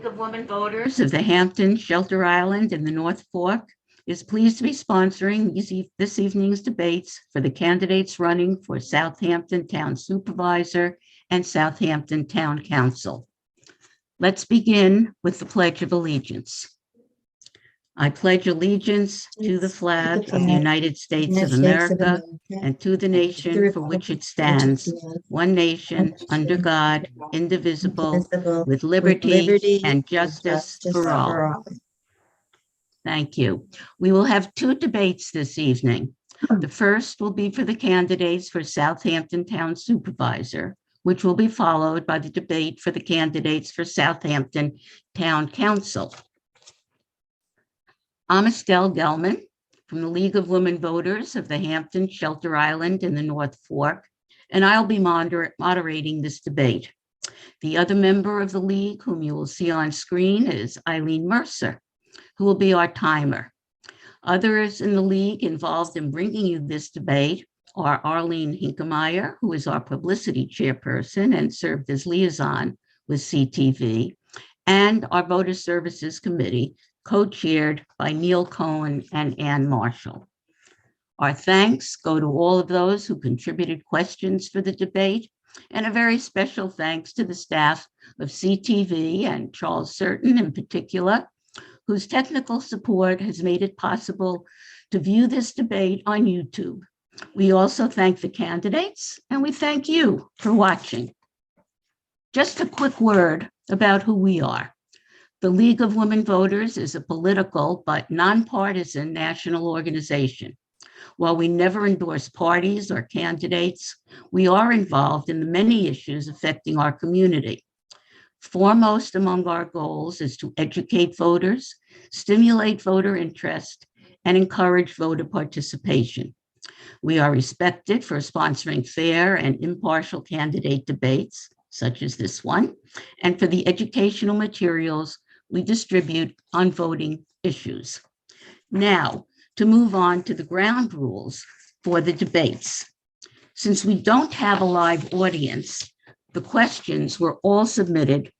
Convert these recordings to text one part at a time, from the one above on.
League of Women Voters of the Hampton, Shelter Island, and the North Fork is pleased to be sponsoring this evening's debates for the candidates running for Southampton Town Supervisor and Southampton Town Council. Let's begin with the Pledge of Allegiance. I pledge allegiance to the flag of the United States of America and to the nation for which it stands, one nation, under God, indivisible, with liberty and justice for all. Thank you. We will have two debates this evening. The first will be for the candidates for Southampton Town Supervisor, which will be followed by the debate for the candidates for Southampton Town Council. I'm Estelle Gelman from the League of Women Voters of the Hampton, Shelter Island, and the North Fork, and I'll be moderating this debate. The other member of the League whom you will see on screen is Eileen Mercer, who will be our timer. Others in the League involved in bringing you this debate are Arlene Hinkemeyer, who is our publicity chairperson and served as liaison with CTV, and our Voter Services Committee, co-chaired by Neil Cohen and Ann Marshall. Our thanks go to all of those who contributed questions for the debate, and a very special thanks to the staff of CTV and Charles Certain in particular, whose technical support has made it possible to view this debate on YouTube. We also thank the candidates, and we thank you for watching. Just a quick word about who we are. The League of Women Voters is a political but nonpartisan national organization. While we never endorse parties or candidates, we are involved in the many issues affecting our community. Foremost among our goals is to educate voters, stimulate voter interest, and encourage voter participation. We are respected for sponsoring fair and impartial candidate debates, such as this one, and for the educational materials we distribute on voting issues. Now, to move on to the ground rules for the debates. Since we don't have a live audience, the questions were all submitted.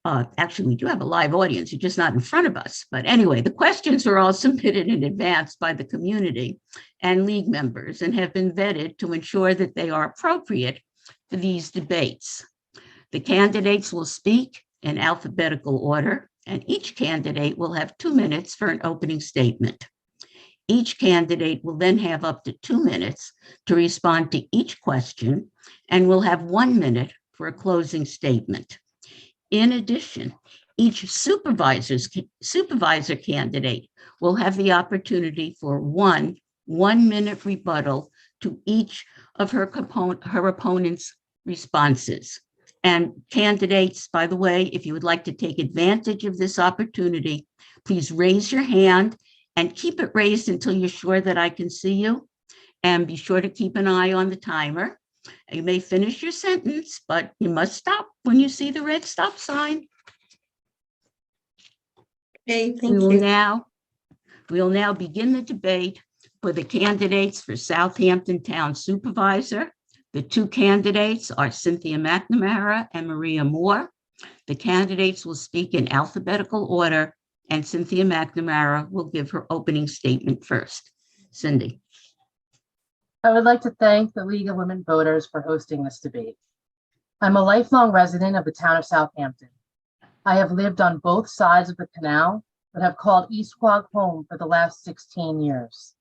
Actually, we do have a live audience, you're just not in front of us. But anyway, the questions were all submitted in advance by the community and League members and have been vetted to ensure that they are appropriate for these debates. The candidates will speak in alphabetical order, and each candidate will have 2 minutes for an opening statement. Each candidate will then have up to 2 minutes to respond to each question and will have 1 minute for a closing statement. In addition, each supervisor candidate will have the opportunity for one 1-minute rebuttal to each of her opponent's responses. And candidates, by the way, if you would like to take advantage of this opportunity, please raise your hand and keep it raised until you're sure that I can see you. And be sure to keep an eye on the timer. You may finish your sentence, but you must stop when you see the red stop sign. Okay, thank you. We will now begin the debate for the candidates for Southampton Town Supervisor. The two candidates are Cynthia McNamara and Maria Moore. The candidates will speak in alphabetical order, and Cynthia McNamara will give her opening statement first. Cindy. I would like to thank the League of Women Voters for hosting this debate. I'm a lifelong resident of the town of Southampton. I have lived on both sides of the canal, but have called East Quogue home for the last 16 years.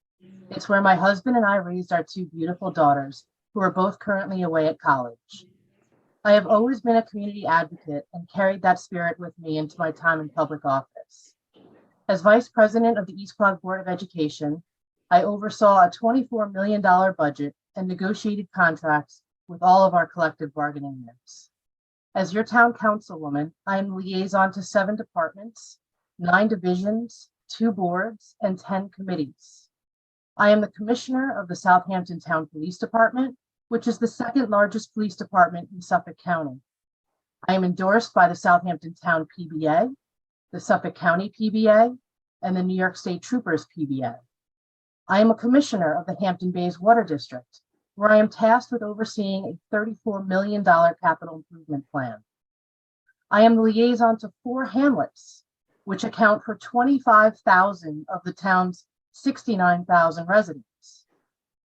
It's where my husband and I raised our 2 beautiful daughters, who are both currently away at college. I have always been a community advocate and carried that spirit with me into my time in public office. As Vice President of the East Quogue Board of Education, I oversaw a $24 million budget and negotiated contracts with all of our collective bargaining units. As your town councilwoman, I am liaison to 7 departments, 9 divisions, 2 boards, and 10 committees. I am the commissioner of the Southampton Town Police Department, which is the 2nd largest police department in Suffolk County. I am endorsed by the Southampton Town PBA, the Suffolk County PBA, and the New York State Troopers PBA. I am a commissioner of the Hampton Bays Water District, where I am tasked with overseeing a $34 million capital improvement plan. I am the liaison to 4 hamlets, which account for 25,000 of the town's 69,000 residents,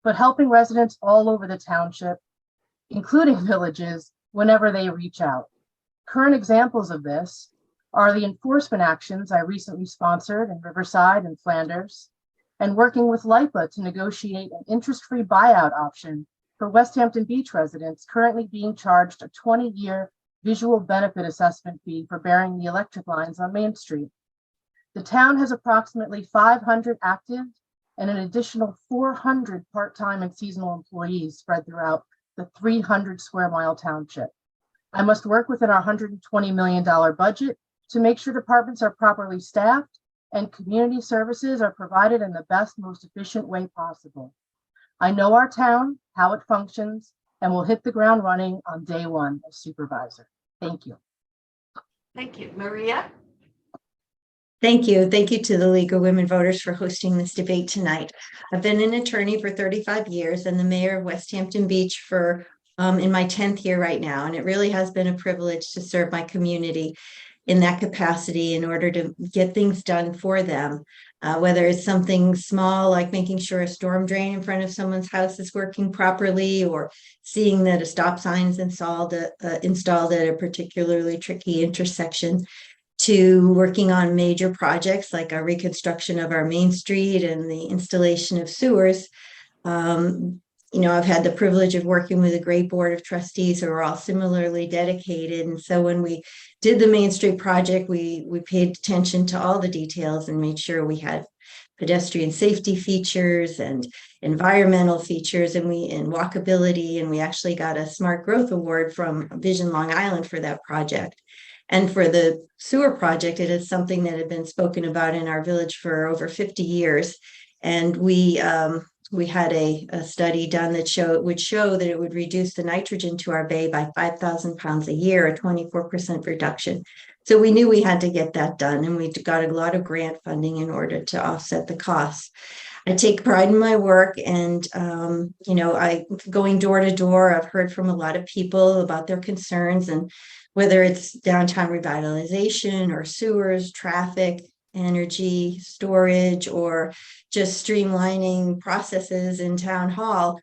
but helping residents all over the township, including villages, whenever they reach out. Current examples of this are the enforcement actions I recently sponsored in Riverside and Flanders, and working with LIPA to negotiate an interest-free buyout option for West Hampton Beach residents currently being charged a 20-year visual benefit assessment fee for burying the electric lines on Main Street. The town has approximately 500 active and an additional 400 part-time and seasonal employees spread throughout the 300 square mile township. I must work within our $120 million budget to make sure departments are properly staffed and community services are provided in the best, most efficient way possible. I know our town, how it functions, and will hit the ground running on day one as supervisor. Thank you. Thank you. Maria? Thank you. Thank you to the League of Women Voters for hosting this debate tonight. I've been an attorney for 35 years and the mayor of West Hampton Beach for in my 10th year right now. And it really has been a privilege to serve my community in that capacity in order to get things done for them. Whether it's something small like making sure a storm drain in front of someone's house is working properly, or seeing that a stop sign is installed at a particularly tricky intersection, to working on major projects like a reconstruction of our Main Street and the installation of sewers. I've had the privilege of working with a great board of trustees who are all similarly dedicated. And so when we did the Main Street project, we paid attention to all the details and made sure we had pedestrian safety features and environmental features and walkability. And we actually got a Smart Growth Award from Vision Long Island for that project. And for the sewer project, it is something that had been spoken about in our village for over 50 years. And we had a study done that would show that it would reduce the nitrogen to our bay by 5,000 pounds a year, a 24% reduction. So we knew we had to get that done, and we got a lot of grant funding in order to offset the costs. I take pride in my work, and going door to door, I've heard from a lot of people about their concerns, and whether it's downtown revitalization or sewers, traffic, energy, storage, or just streamlining processes in town hall.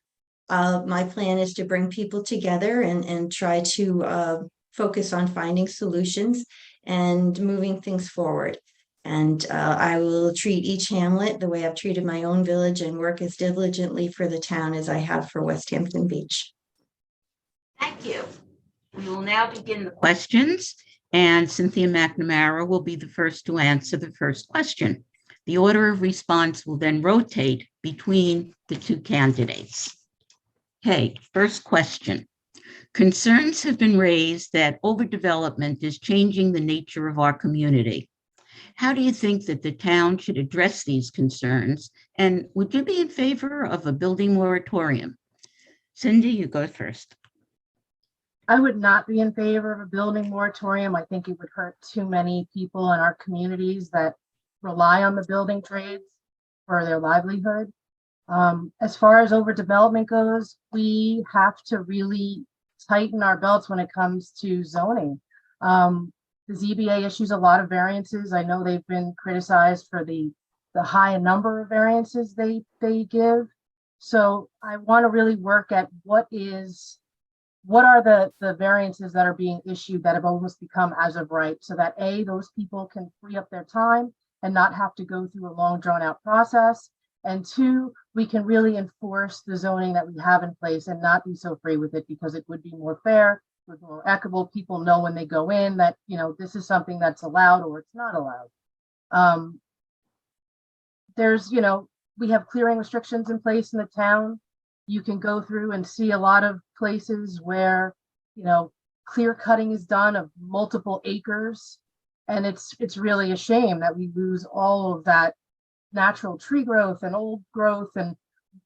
My plan is to bring people together and try to focus on finding solutions and moving things forward. And I will treat each hamlet the way I've treated my own village and work as diligently for the town as I have for West Hampton Beach. Thank you. We will now begin the questions, and Cynthia McNamara will be the first to answer the first question. The order of response will then rotate between the two candidates. Okay, first question. Concerns have been raised that overdevelopment is changing the nature of our community. How do you think that the town should address these concerns? And would you be in favor of a building moratorium? Cindy, you go first. I would not be in favor of a building moratorium. I think it would hurt too many people in our communities that rely on the building trades for their livelihood. As far as overdevelopment goes, we have to really tighten our belts when it comes to zoning. The ZBA issues a lot of variances. I know they've been criticized for the high number of variances they give. So I want to really work at what are the variances that are being issued that have almost become as of right, so that those people can free up their time and not have to go through a long drawn out process. And 2, we can really enforce the zoning that we have in place and not be so free with it, because it would be more fair, would be more equitable. People know when they go in that, this is something that's allowed or it's not allowed. We have clearing restrictions in place in the town. You can go through and see a lot of places where, clear cutting is done of multiple acres. And it's really a shame that we lose all of that natural tree growth and old growth. And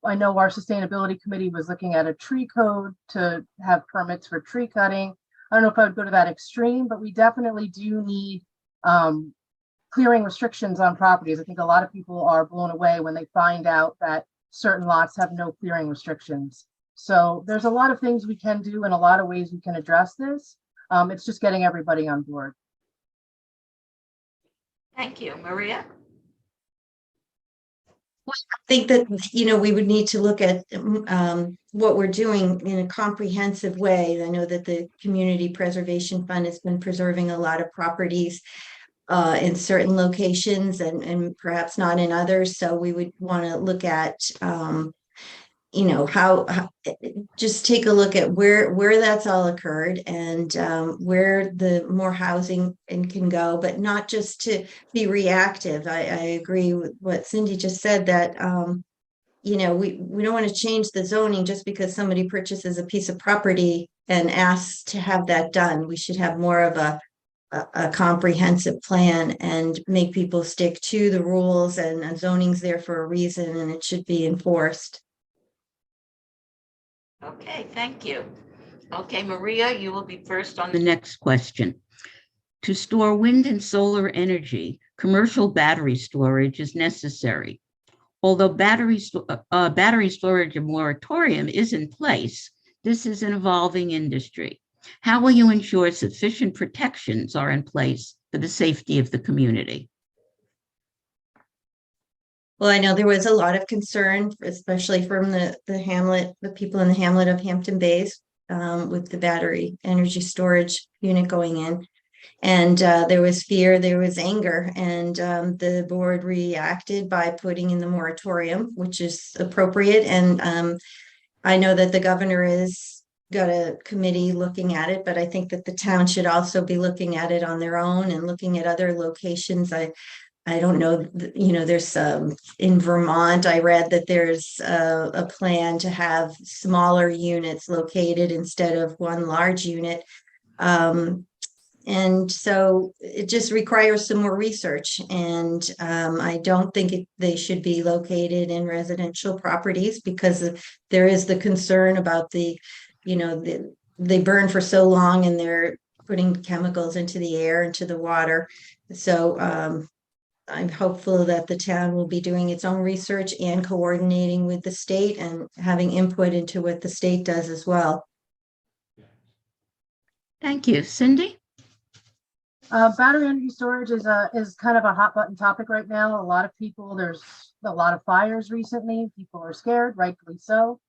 I know our sustainability committee was looking at a tree code to have permits for tree cutting. I don't know if I would go to that extreme, but we definitely do need clearing restrictions on properties. I think a lot of people are blown away when they find out that certain lots have no clearing restrictions. So there's a lot of things we can do and a lot of ways we can address this. It's just getting everybody on board. Thank you. Maria? Think that, we would need to look at what we're doing in a comprehensive way. I know that the Community Preservation Fund has been preserving a lot of properties in certain locations and perhaps not in others. So we would want to look at, how just take a look at where that's all occurred and where the more housing can go, but not just to be reactive. I agree with what Cindy just said, that we don't want to change the zoning just because somebody purchases a piece of property and asks to have that done. We should have more of a comprehensive plan and make people stick to the rules, and zoning's there for a reason and it should be enforced. Okay, thank you. Okay, Maria, you will be first on the next question. To store wind and solar energy, commercial battery storage is necessary. Although battery storage moratorium is in place, this is an evolving industry. How will you ensure sufficient protections are in place for the safety of the community? Well, I know there was a lot of concern, especially from the people in the hamlet of Hampton Bays, with the battery energy storage unit going in. And there was fear, there was anger, and the board reacted by putting in the moratorium, which is appropriate. And I know that the governor has got a committee looking at it, but I think that the town should also be looking at it on their own and looking at other locations. I don't know, there's in Vermont, I read that there's a plan to have smaller units located instead of one large unit. And so it just requires some more research. And I don't think they should be located in residential properties, because there is the concern about they burn for so long and they're putting chemicals into the air, into the water. So I'm hopeful that the town will be doing its own research and coordinating with the state and having input into what the state does as well. Thank you. Cindy? Battery energy storage is kind of a hot button topic right now. There's a lot of fires recently. People are scared, rightfully so.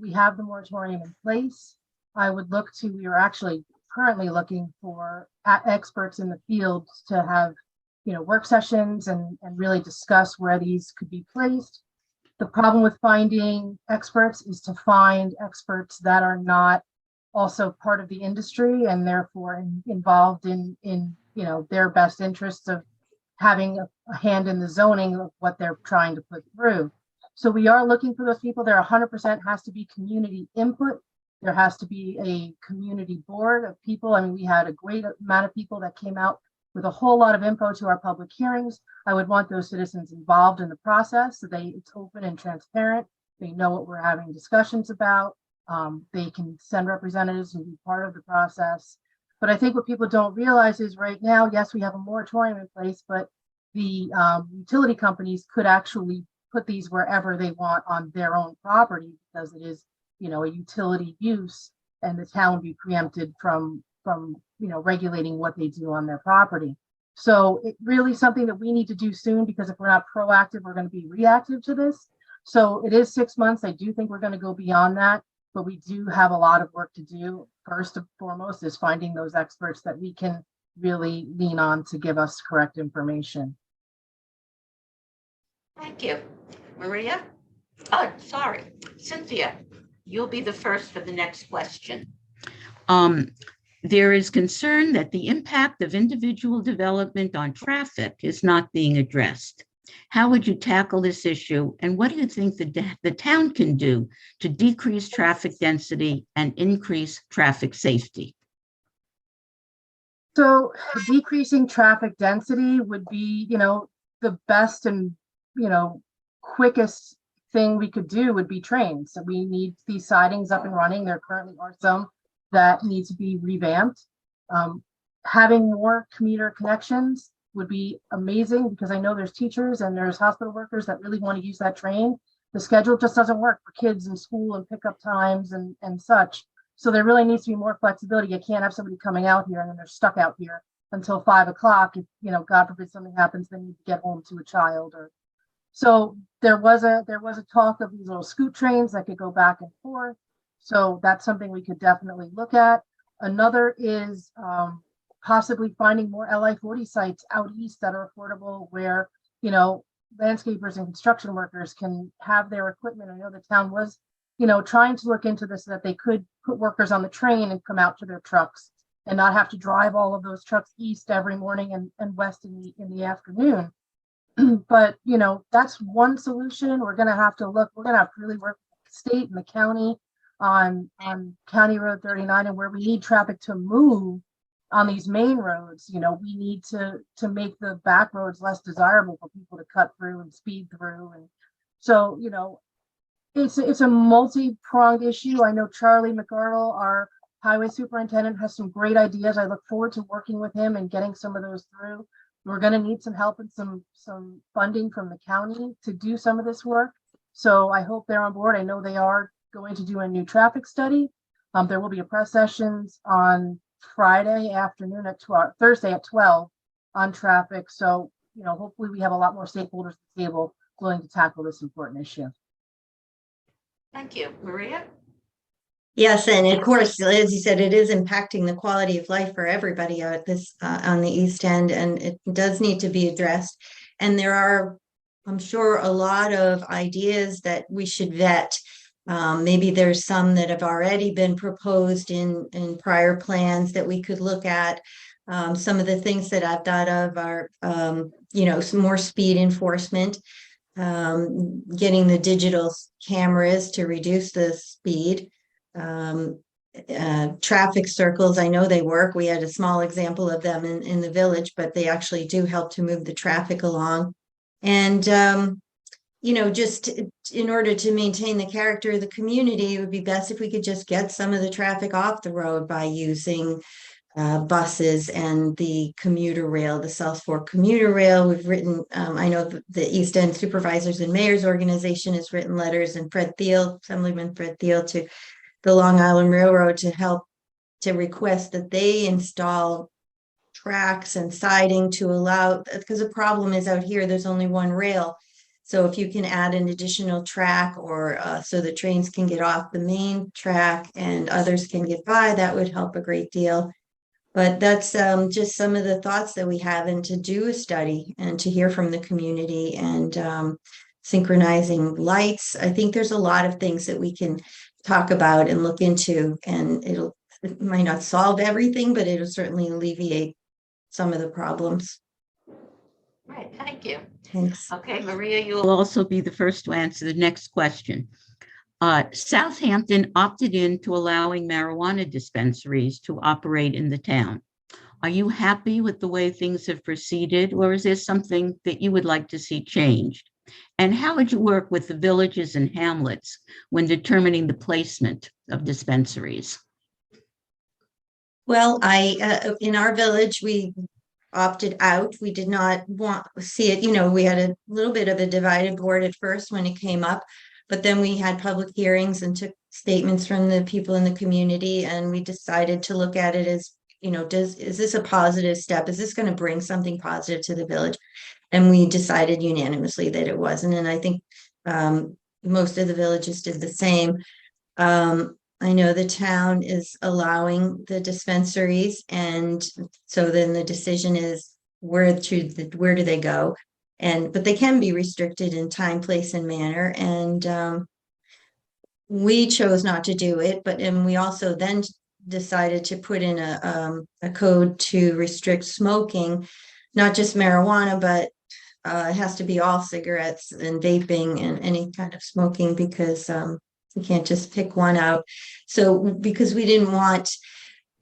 We have the moratorium in place. We are actually currently looking for experts in the field to have work sessions and really discuss where these could be placed. The problem with finding experts is to find experts that are not also part of the industry and therefore involved in their best interests of having a hand in the zoning of what they're trying to put through. So we are looking for those people. There 100% has to be community input. There has to be a community board of people. I mean, we had a great amount of people that came out with a whole lot of info to our public hearings. I would want those citizens involved in the process so it's open and transparent. They know what we're having discussions about. They can send representatives and be part of the process. But I think what people don't realize is right now, yes, we have a moratorium in place, but the utility companies could actually put these wherever they want on their own property, because it is, a utility use, and the town would be preempted from regulating what they do on their property. So it really something that we need to do soon, because if we're not proactive, we're going to be reactive to this. So it is 6 months. I do think we're going to go beyond that, but we do have a lot of work to do. First and foremost is finding those experts that we can really lean on to give us correct information. Thank you. Maria? Oh, sorry. Cynthia, you'll be the first for the next question. There is concern that the impact of individual development on traffic is not being addressed. How would you tackle this issue, and what do you think the town can do to decrease traffic density and increase traffic safety? So decreasing traffic density would be, the best and, quickest thing we could do would be trains. So we need these sidings up and running. There currently are some that need to be revamped. Having more commuter connections would be amazing, because I know there's teachers and there's hospital workers that really want to use that train. The schedule just doesn't work for kids in school and pickup times and such. So there really needs to be more flexibility. You can't have somebody coming out here and then they're stuck out here until 5 o'clock. If, God forbid something happens, they need to get home to a child. Or so there was a talk of these little scoot trains that could go back and forth. So that's something we could definitely look at. Another is possibly finding more LI-40 sites out east that are affordable, where landscapers and construction workers can have their equipment. I know the town was trying to look into this so that they could put workers on the train and come out to their trucks and not have to drive all of those trucks east every morning and west in the afternoon. But that's one solution. We're going to have to really work with the state and the county on County Road 39, and where we need traffic to move on these main roads. We need to make the back roads less desirable for people to cut through and speed through. And so it's a multi-pronged issue. I know Charlie McArdle, our highway superintendent, has some great ideas. I look forward to working with him and getting some of those through. We're going to need some help and some funding from the county to do some of this work. So I hope they're on board. I know they are going to do a new traffic study. There will be a press sessions on Friday afternoon at 12, Thursday at 12 on traffic. So, hopefully we have a lot more stakeholders at the table willing to tackle this important issue. Thank you. Maria? Yes, and of course, as you said, it is impacting the quality of life for everybody out this on the East End, and it does need to be addressed. And there are, I'm sure, a lot of ideas that we should vet. Maybe there's some that have already been proposed in prior plans that we could look at. Some of the things that I've thought of are, some more speed enforcement, getting the digital cameras to reduce the speed. Traffic circles, I know they work. We had a small example of them in the village, but they actually do help to move the traffic along. And, just in order to maintain the character of the community, it would be best if we could just get some of the traffic off the road by using buses and the commuter rail, the South Fork commuter rail. We've written, I know the East End Supervisors and Mayors Organization has written letters, and Assemblyman Fred Thiel, to the Long Island Railroad to help to request that they install tracks and siding to allow, because the problem is out here, there's only one rail. So if you can add an additional track, or so the trains can get off the main track and others can get by, that would help a great deal. But that's just some of the thoughts that we have, and to do a study and to hear from the community, and synchronizing lights. I think there's a lot of things that we can talk about and look into, and it might not solve everything, but it'll certainly alleviate some of the problems. Right, thank you. Thanks. Okay, Maria, you will also be the first to answer the next question. Southampton opted into allowing marijuana dispensaries to operate in the town. Are you happy with the way things have proceeded, or is there something that you would like to see changed? And how would you work with the villages and hamlets when determining the placement of dispensaries? Well, in our village, we opted out. We did not want to see it. We had a little bit of a divided board at first when it came up, but then we had public hearings and took statements from the people in the community, and we decided to look at it as, is this a positive step? Is this going to bring something positive to the village? And we decided unanimously that it wasn't. And I think most of the villages did the same. I know the town is allowing the dispensaries, and so then the decision is where do they go? But they can be restricted in time, place, and manner. And we chose not to do it, and we also then decided to put in a code to restrict smoking, not just marijuana, but it has to be all cigarettes and vaping and any kind of smoking, because you can't just pick one out. So because we didn't want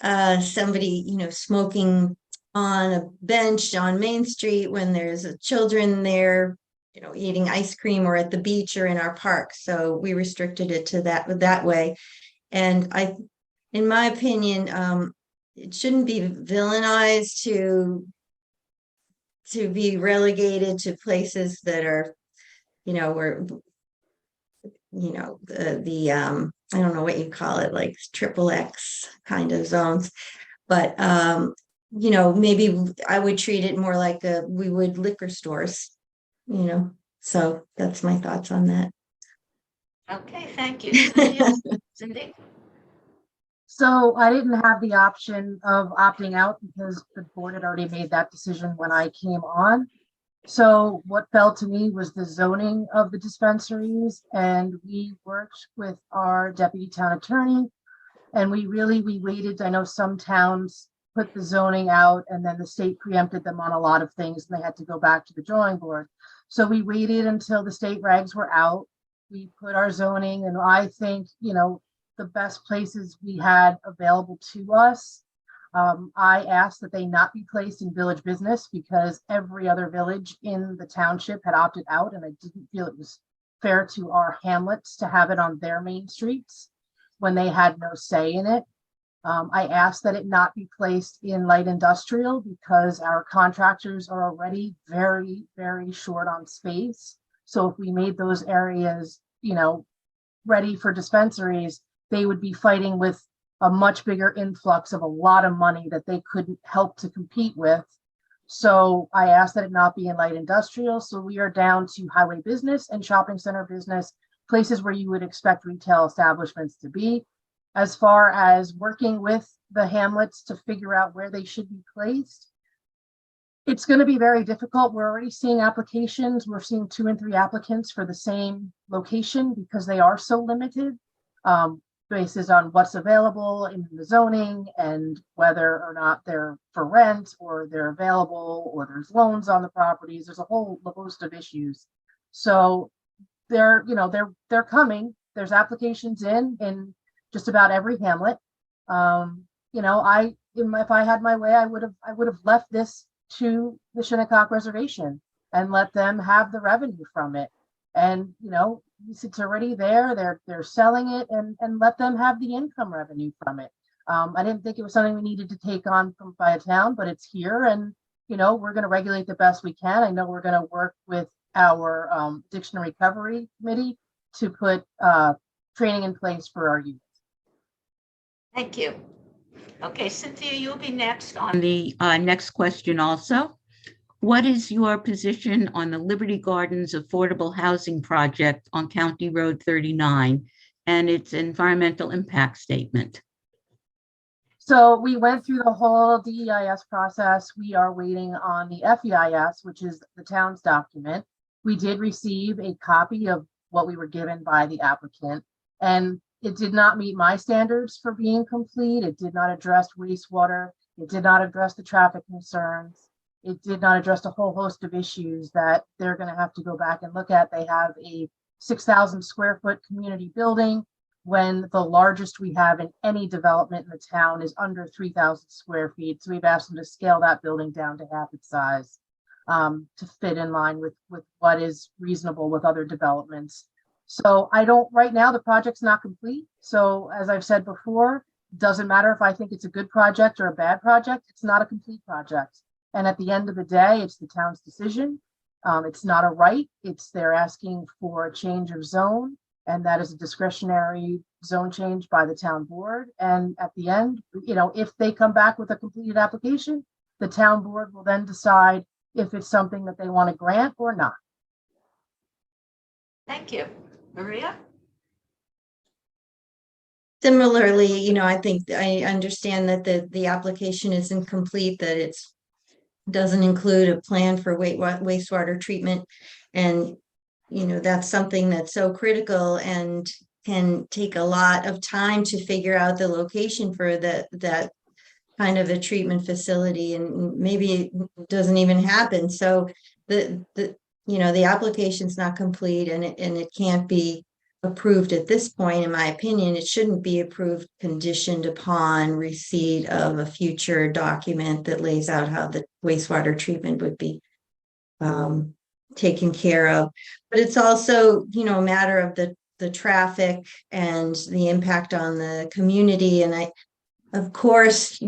somebody, smoking on a bench on Main Street when there's children there, eating ice cream, or at the beach or in our park. So we restricted it to that way. And in my opinion, it shouldn't be villainized to be relegated to places that are, I don't know what you call it, like triple X kind of zones. But, maybe I would treat it more like we would liquor stores, so that's my thoughts on that. Okay, thank you. Cynthia? Cindy? So I didn't have the option of opting out because the board had already made that decision when I came on. So what fell to me was the zoning of the dispensaries, and we worked with our deputy town attorney. And we waited. I know some towns put the zoning out and then the state preempted them on a lot of things and they had to go back to the drawing board. So we waited until the state regs were out. We put our zoning, and I think, the best places we had available to us. I asked that they not be placed in village business because every other village in the township had opted out, and I didn't feel it was fair to our hamlets to have it on their main streets when they had no say in it. I asked that it not be placed in light industrial because our contractors are already very, very short on space. So if we made those areas, ready for dispensaries, they would be fighting with a much bigger influx of a lot of money that they couldn't help to compete with. So I asked that it not be in light industrial. So we are down to highway business and shopping center business, places where you would expect retail establishments to be. As far as working with the hamlets to figure out where they should be placed, it's going to be very difficult. We're already seeing applications. We're seeing 2 and 3 applicants for the same location because they are so limited. Basis on what's available in the zoning and whether or not they're for rent or they're available or there's loans on the properties. There's a whole host of issues. So they're coming. There's applications in just about every hamlet. If I had my way, I would have left this to the Shinnecock Reservation and let them have the revenue from it. And it's already there. They're selling it, and let them have the income revenue from it. I didn't think it was something we needed to take on by a town, but it's here, and we're going to regulate the best we can. I know we're going to work with our addiction recovery committee to put training in place for our youth. Thank you. Okay, Cynthia, you'll be next on the next question also. What is your position on the Liberty Gardens affordable housing project on County Road 39 and its environmental impact statement? So we went through the whole DEIS process. We are waiting on the FEIS, which is the town's document. We did receive a copy of what we were given by the applicant, and it did not meet my standards for being complete. It did not address wastewater. It did not address the traffic concerns. It did not address a whole host of issues that they're going to have to go back and look at. They have a 6,000 square foot community building when the largest we have in any development in the town is under 3,000 square feet. So we've asked them to scale that building down to half its size to fit in line with what is reasonable with other developments. So right now the project's not complete. So as I've said before, it doesn't matter if I think it's a good project or a bad project, it's not a complete project. And at the end of the day, it's the town's decision. It's not a right. They're asking for a change of zone, and that is a discretionary zone change by the town board. And at the end, if they come back with a completed application, the town board will then decide if it's something that they want to grant or not. Thank you. Maria? Similarly, I think I understand that the application is incomplete, that it doesn't include a plan for wastewater treatment. And, that's something that's so critical and can take a lot of time to figure out the location for that kind of a treatment facility. And maybe it doesn't even happen. So the application's not complete, and it can't be approved at this point. In my opinion, it shouldn't be approved conditioned upon receipt of a future document that lays out how the wastewater treatment would be taken care of. But it's also, a matter of the traffic and the impact on the community. And of course,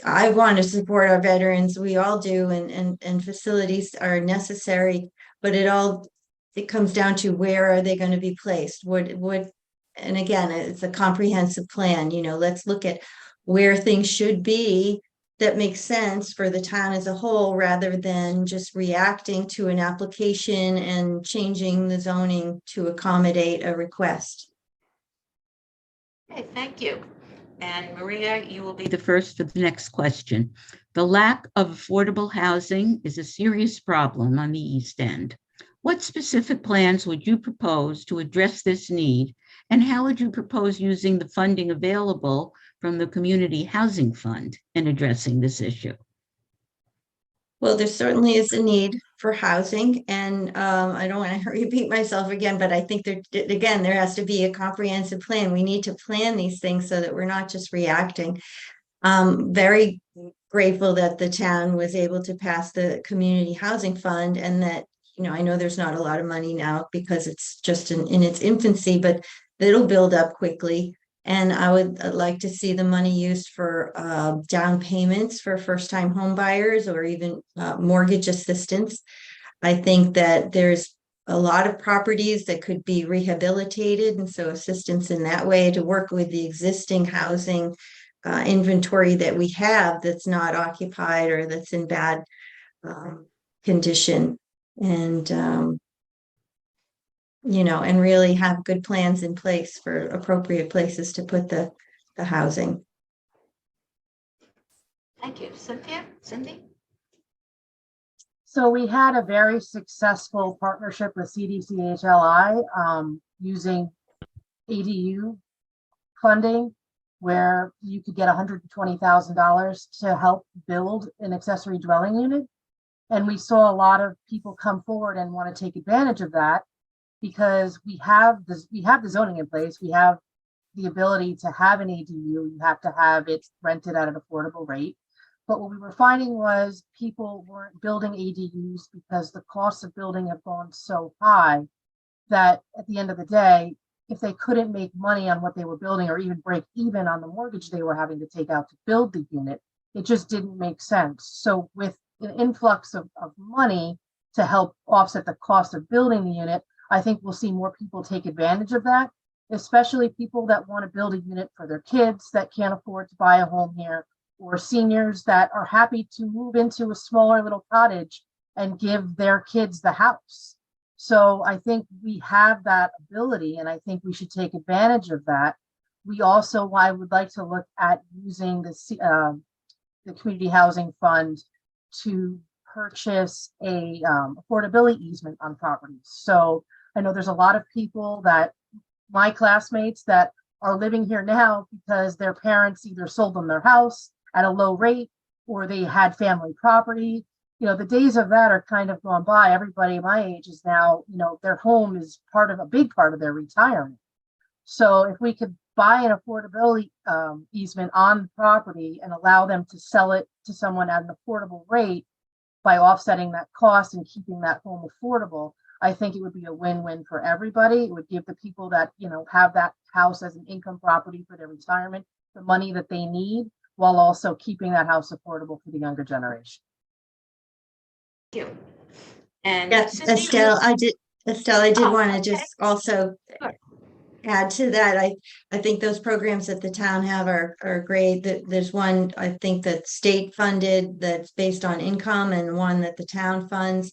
I want to support our veterans. We all do, and facilities are necessary, but it it comes down to where are they going to be placed? And again, it's a comprehensive plan, let's look at where things should be that makes sense for the town as a whole, rather than just reacting to an application and changing the zoning to accommodate a request. Okay, thank you. And Maria, you will be the first for the next question. The lack of affordable housing is a serious problem on the East End. What specific plans would you propose to address this need? And how would you propose using the funding available from the Community Housing Fund in addressing this issue? Well, there certainly is a need for housing, and I don't want to repeat myself again, but I think there has to be a comprehensive plan. We need to plan these things so that we're not just reacting. Very grateful that the town was able to pass the Community Housing Fund, and that, I know there's not a lot of money now because it's just in its infancy, but it'll build up quickly. And I would like to see the money used for down payments for first-time home buyers, or even mortgage assistance. I think that there's a lot of properties that could be rehabilitated, and so assistance in that way to work with the existing housing inventory that we have that's not occupied or that's in bad condition. And and really have good plans in place for appropriate places to put the housing. Thank you. Cynthia? Cindy? So we had a very successful partnership with CDCHLI using ADU funding, where you could get $120,000 to help build an accessory dwelling unit. And we saw a lot of people come forward and want to take advantage of that, because we have the zoning in place. We have the ability to have an ADU. You have to have it rented at an affordable rate. But what we were finding was people weren't building ADUs because the costs of building have gone so high that at the end of the day, if they couldn't make money on what they were building, or even break even on the mortgage they were having to take out to build the unit, it just didn't make sense. So with an influx of money to help offset the cost of building the unit, I think we'll see more people take advantage of that, especially people that want to build a unit for their kids that can't afford to buy a home here, or seniors that are happy to move into a smaller little cottage and give their kids the house. So I think we have that ability, and I think we should take advantage of that. I would like to look at using the Community Housing Fund to purchase a affordability easement on properties. So I know there's a lot of people my classmates that are living here now because their parents either sold them their house at a low rate, or they had family property. The days of that are kind of gone by. Everybody my age is now, their home is a big part of their retirement. So if we could buy an affordability easement on the property and allow them to sell it to someone at an affordable rate by offsetting that cost and keeping that home affordable, I think it would be a win-win for everybody. It would give the people that, have that house as an income property for their retirement the money that they need, while also keeping that house affordable for the younger generation. Thank you. And Yes, Cindy, Estelle, I did want to okay. just also Sure. add to that. I think those programs that the town have are great. There's one, I think, that's state funded, that's based on income, and one that the town funds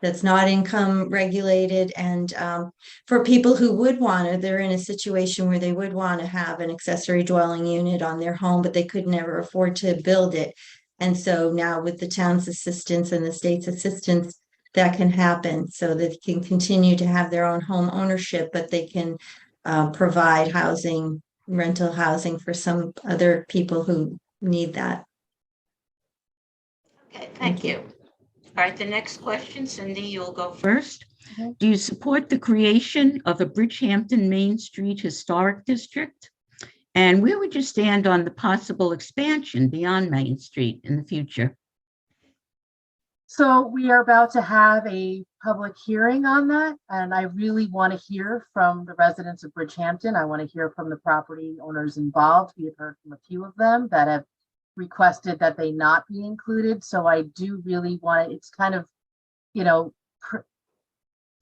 that's not income regulated. And for people who they're in a situation where they would want to have an accessory dwelling unit on their home, but they could never afford to build it. And so now with the town's assistance and the state's assistance, that can happen, so that they can continue to have their own home ownership, but they can provide rental housing for some other people who need that. Okay, thank you. All right, the next question, Cindy, you'll go first. Mm-hmm. Do you support the creation of a Bridgehampton Main Street Historic District? And where would you stand on the possible expansion beyond Main Street in the future? So we are about to have a public hearing on that, and I really want to hear from the residents of Bridgehampton. I want to hear from the property owners involved. We have heard from a few of them that have requested that they not be included. So I do really want it's kind of,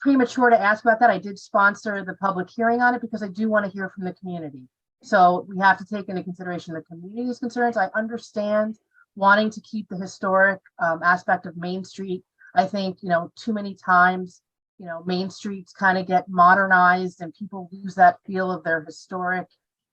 premature to ask about that. I did sponsor the public hearing on it because I do want to hear from the community. So we have to take into consideration the community's concerns. I understand wanting to keep the historic aspect of Main Street. I think, too many times, Main Streets kind of get modernized and people lose that feel of their historic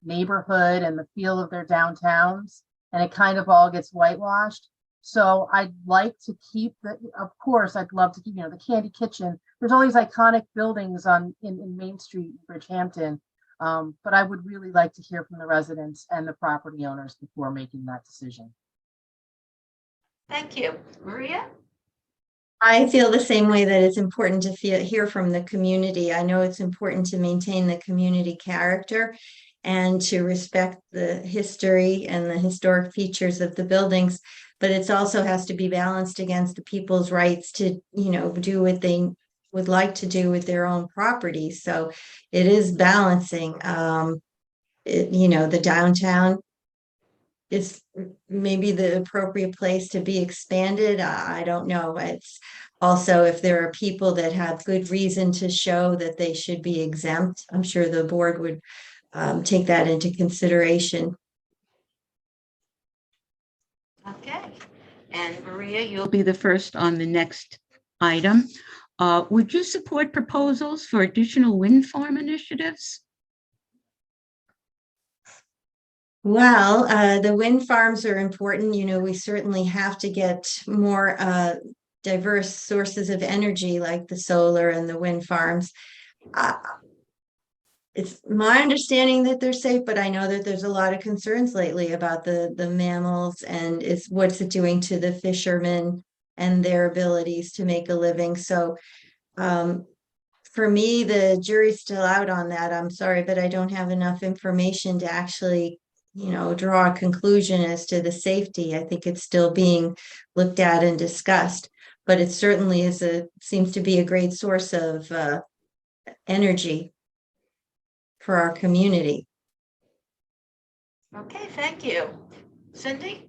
neighborhood and the feel of their downtowns, and it kind of all gets whitewashed. So I'd like to keep of course, I'd love to keep, the Candy Kitchen. There's all these iconic buildings in Main Street, Bridgehampton. But I would really like to hear from the residents and the property owners before making that decision. Thank you. Maria? I feel the same way, that it's important to hear from the community. I know it's important to maintain the community character and to respect the history and the historic features of the buildings, but it also has to be balanced against the people's rights to, do what they would like to do with their own property. So it is balancing. The downtown is maybe the appropriate place to be expanded. I don't know. It's also, if there are people that have good reason to show that they should be exempt, I'm sure the board would take that into consideration. Okay. And Maria, you'll be the first on the next item. Would you support proposals for additional wind farm initiatives? Well, the wind farms are important. We certainly have to get more diverse sources of energy like the solar and the wind farms. It's my understanding that they're safe, but I know that there's a lot of concerns lately about the mammals and what's it doing to the fishermen and their abilities to make a living. So for me, the jury's still out on that. I'm sorry, but I don't have enough information to actually draw a conclusion as to the safety. I think it's still being looked at and discussed, but it certainly seems to be a great source of energy for our community. Okay, thank you. Cindy?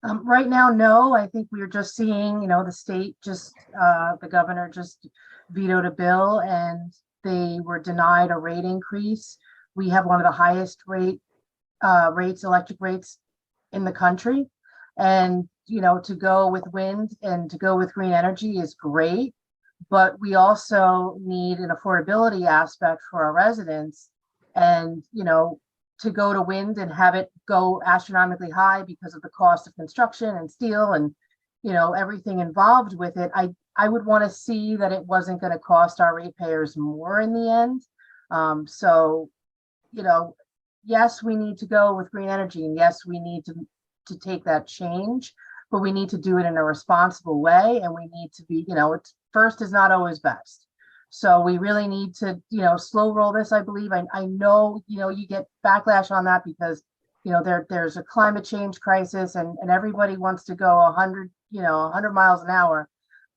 Right now, no. I think we're just seeing, the state the governor just vetoed a bill and they were denied a rate increase. We have one of the highest electric rates in the country. And, to go with wind and to go with green energy is great, but we also need an affordability aspect for our residents. And, to go to wind and have it go astronomically high because of the cost of construction and steel and, everything involved with it, I would want to see that it wasn't going to cost our ratepayers more in the end. So, yes, we need to go with green energy, and yes, we need to take that change, but we need to do it in a responsible way, and we need to be, first is not always best. So we really need to, slow roll this, I believe. I know, you get backlash on that because, there's a climate change crisis and everybody wants to go 100 miles an hour,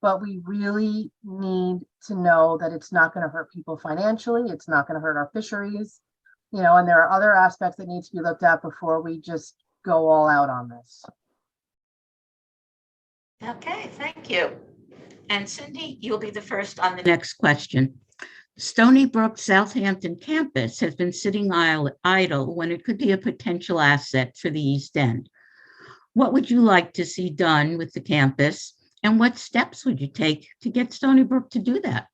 but we really need to know that it's not going to hurt people financially. It's not going to hurt our fisheries. And there are other aspects that need to be looked at before we just go all out on this. Okay, thank you. And Cindy, you'll be the first on the next question. Stony Brook Southampton campus has been sitting idle when it could be a potential asset for the East End. What would you like to see done with the campus, and what steps would you take to get Stony Brook to do that?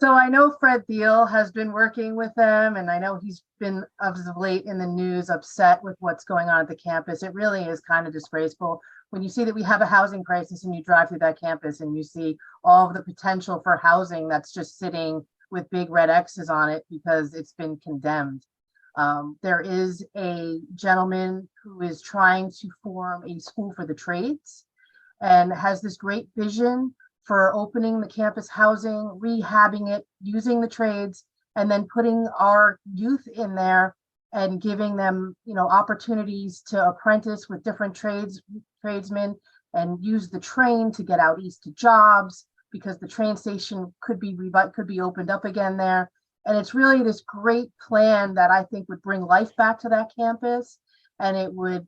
So I know Fred Thiel has been working with them, and I know he's been as of late in the news upset with what's going on at the campus. It really is kind of disgraceful when you see that we have a housing crisis and you drive through that campus and you see all of the potential for housing that's just sitting with big red X's on it because it's been condemned. There is a gentleman who is trying to form a school for the trades and has this great vision for opening the campus housing, rehabbing it, using the trades, and then putting our youth in there and giving them, opportunities to apprentice with different tradesmen and use the train to get out east to jobs, because the train station could be opened up again there. And it's really this great plan that I think would bring life back to that campus, and it would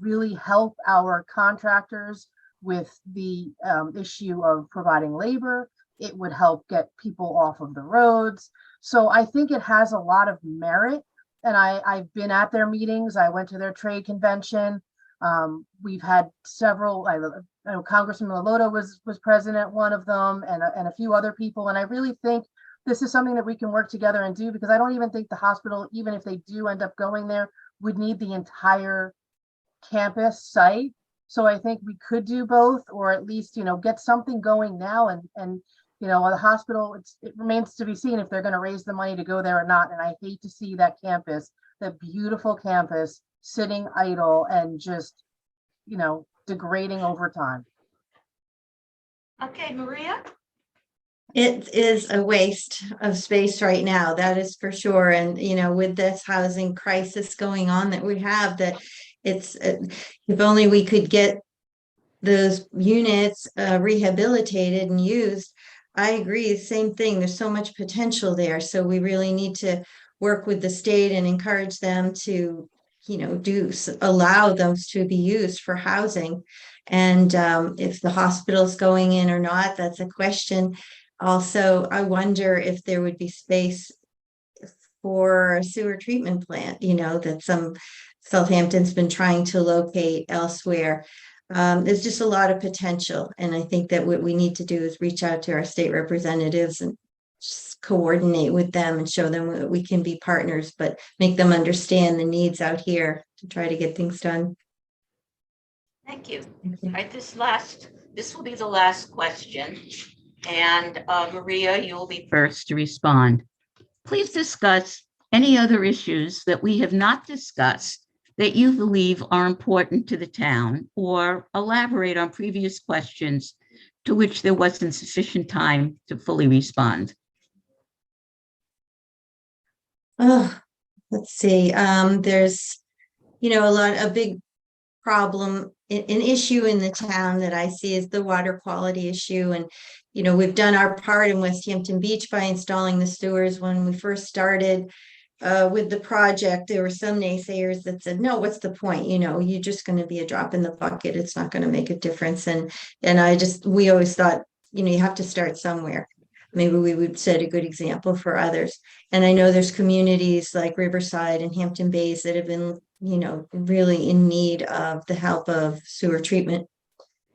really help our contractors with the issue of providing labor, it would help get people off of the roads. So I think it has a lot of merit. And I've been at their meetings. I went to their trade convention. We've had several, I know Congressman Laloto was present at one of them, and a few other people. And I really think this is something that we can work together and do, because I don't even think the hospital, even if they do end up going there, would need the entire campus site. So I think we could do both, or at least, get something going now. And the hospital, it remains to be seen if they're going to raise the money to go there or not. And I hate to see that campus, that beautiful campus, sitting idle and just, degrading over time. Okay, Maria? It is a waste of space right now, that is for sure. And, with this housing crisis going on that we have, that if only we could get those units rehabilitated and used. I agree, same thing. There's so much potential there. So we really need to work with the state and encourage them to, allow those to be used for housing. And if the hospital's going in or not, that's a question. Also, I wonder if there would be space for a sewer treatment plant, that Southampton's been trying to locate elsewhere. There's just a lot of potential. And I think that what we need to do is reach out to our state representatives and just coordinate with them and show them that we can be partners, but make them understand the needs out here to try to get things done. Thank you. All right, this will be the last question. And Maria, you will be first to respond. Please discuss any other issues that we have not discussed that you believe are important to the town, or elaborate on previous questions to which there wasn't sufficient time to fully respond. Oh, let's see. There's, a big problem, an issue in the town that I see is the water quality issue. And, we've done our part in West Hampton Beach by installing the sewers. When we first started with the project, there were some naysayers that said, no, what's the point? You're just going to be a drop in the bucket. It's not going to make a difference. And we always thought, you have to start somewhere. Maybe we would set a good example for others. And I know there's communities like Riverside and Hampton Bays that have been, really in need of the help of sewer treatment.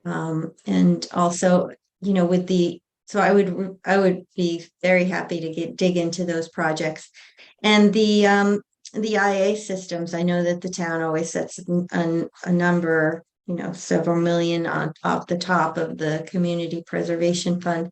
And also, so I would be very happy to dig into those projects. And the IA systems, I know that the town always sets a number, several million off the top of the community preservation fund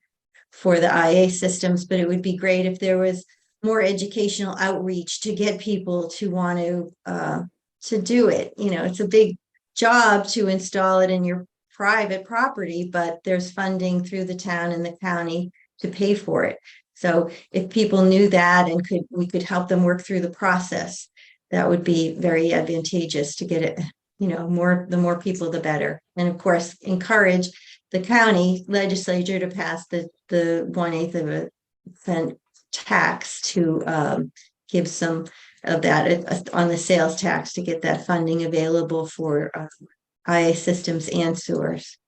for the IA systems, but it would be great if there was more educational outreach to get people to want to do it. It's a big job to install it in your private property, but there's funding through the town and the county to pay for it. So if people knew that and we could help them work through the process, that would be very advantageous to get it, the more people, the better. And of course, encourage the county legislature to pass the 1/8% tax to give some of that on the sales tax to get that funding available for IA systems and sewers.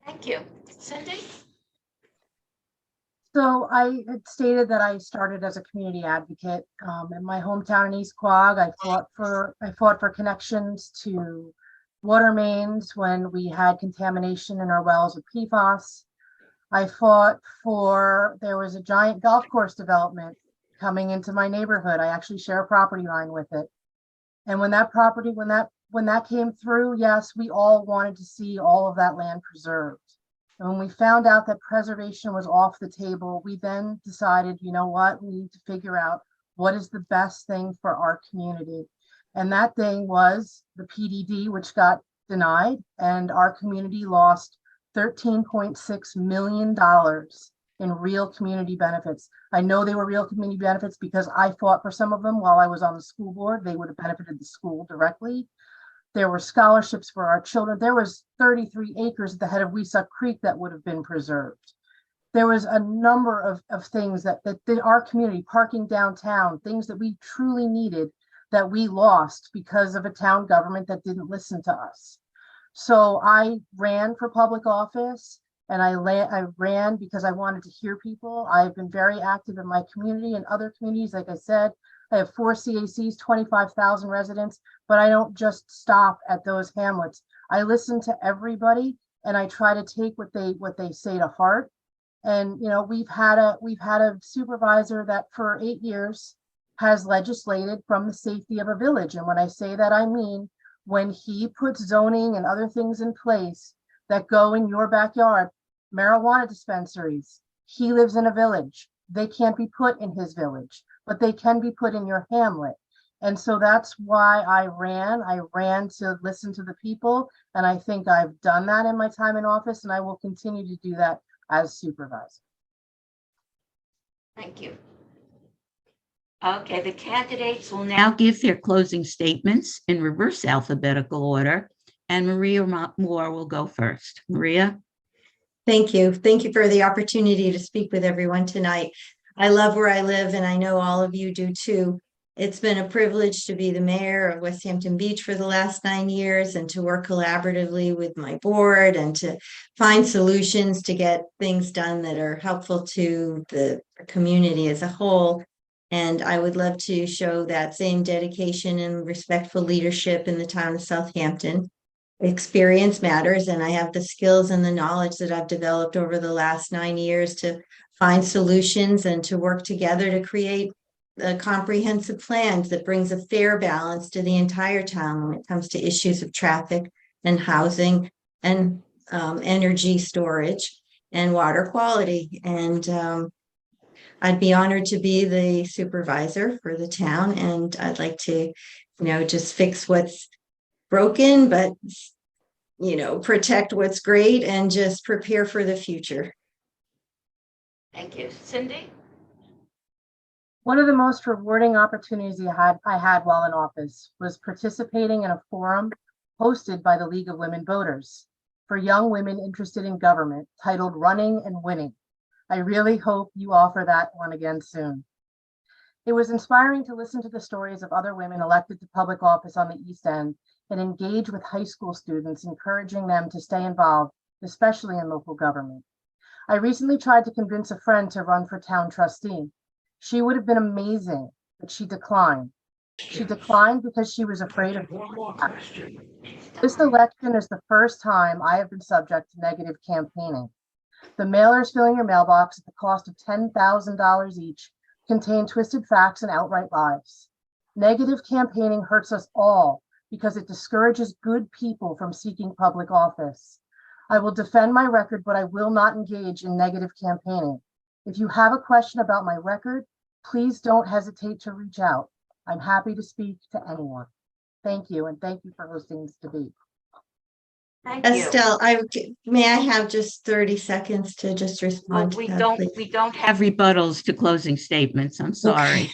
Thank you. Cindy? So I had stated that I started as a community advocate in my hometown in East Quogue. I fought for connections to water mains when we had contamination in our wells with PFAS. I fought there was a giant golf course development coming into my neighborhood. I actually share a property line with it. And when that came through, yes, we all wanted to see all of that land preserved. And when we found out that preservation was off the table, we then decided, you know what, we need to figure out what is the best thing for our community. And that thing was the PDD, which got denied, and our community lost $13.6 million in real community benefits. I know they were real community benefits because I fought for some of them while I was on the school board. They would have benefited the school directly. There were scholarships for our children. There was 33 acres at the head of Weesuck Creek that would have been preserved. There was a number of things that our community, parking downtown, things that we truly needed that we lost because of a town government that didn't listen to us. So I ran for public office. and I ran because I wanted to hear people. I've been very active in my community and other communities. Like I said, I have 4 CACs, 25,000 residents, but I don't just stop at those hamlets. I listen to everybody and I try to take what they say to heart. And we've had a supervisor that for 8 years has legislated from the safety of a village. And when I say that, I mean when he puts zoning and other things in place that go in your backyard, marijuana dispensaries, he lives in a village. They can't be put in his village, but they can be put in your hamlet. And so that's why I ran. I ran to listen to the people. And I think I've done that in my time in office, and I will continue to do that as supervisor. Thank you. Okay, the candidates will now give their closing statements in reverse alphabetical order, and Maria Moore will go first. Maria? Thank you. Thank you for the opportunity to speak with everyone tonight. I love where I live, and I know all of you do too. It's been a privilege to be the mayor of Westhampton Beach for the last 9 years and to work collaboratively with my board and to find solutions to get things done that are helpful to the community as a whole. And I would love to show that same dedication and respectful leadership in the town of Southampton. Experience matters, and I have the skills and the knowledge that I've developed over the last 9 years to find solutions and to work together to create a comprehensive plan that brings a fair balance to the entire town when it comes to issues of traffic and housing and energy storage and water quality. And I'd be honored to be the supervisor for the town, and I'd like to, just fix what's broken, but, protect what's great and just prepare for the future. Thank you. Cindy? One of the most rewarding opportunities I had while in office was participating in a forum hosted by the League of Women Voters for young women interested in government titled Running and Winning. I really hope you offer that one again soon. It was inspiring to listen to the stories of other women elected to public office on the East End and engage with high school students, encouraging them to stay involved, especially in local government. I recently tried to convince a friend to run for town trustee. She would have been amazing, but she declined. She declined because she was afraid of this election is the first time I have been subject to negative campaigning. The mailers filling your mailbox at the cost of $10,000 each contain twisted facts and outright lies. Negative campaigning hurts us all because it discourages good people from seeking public office. I will defend my record, but I will not engage in negative campaigning. If you have a question about my record, please don't hesitate to reach out. I'm happy to speak to anyone. Thank you, and thank you for hosting this debate. Thank you. Estelle, may I have just 30 seconds to just respond to that, please? We don't have rebuttals to closing statements. I'm sorry.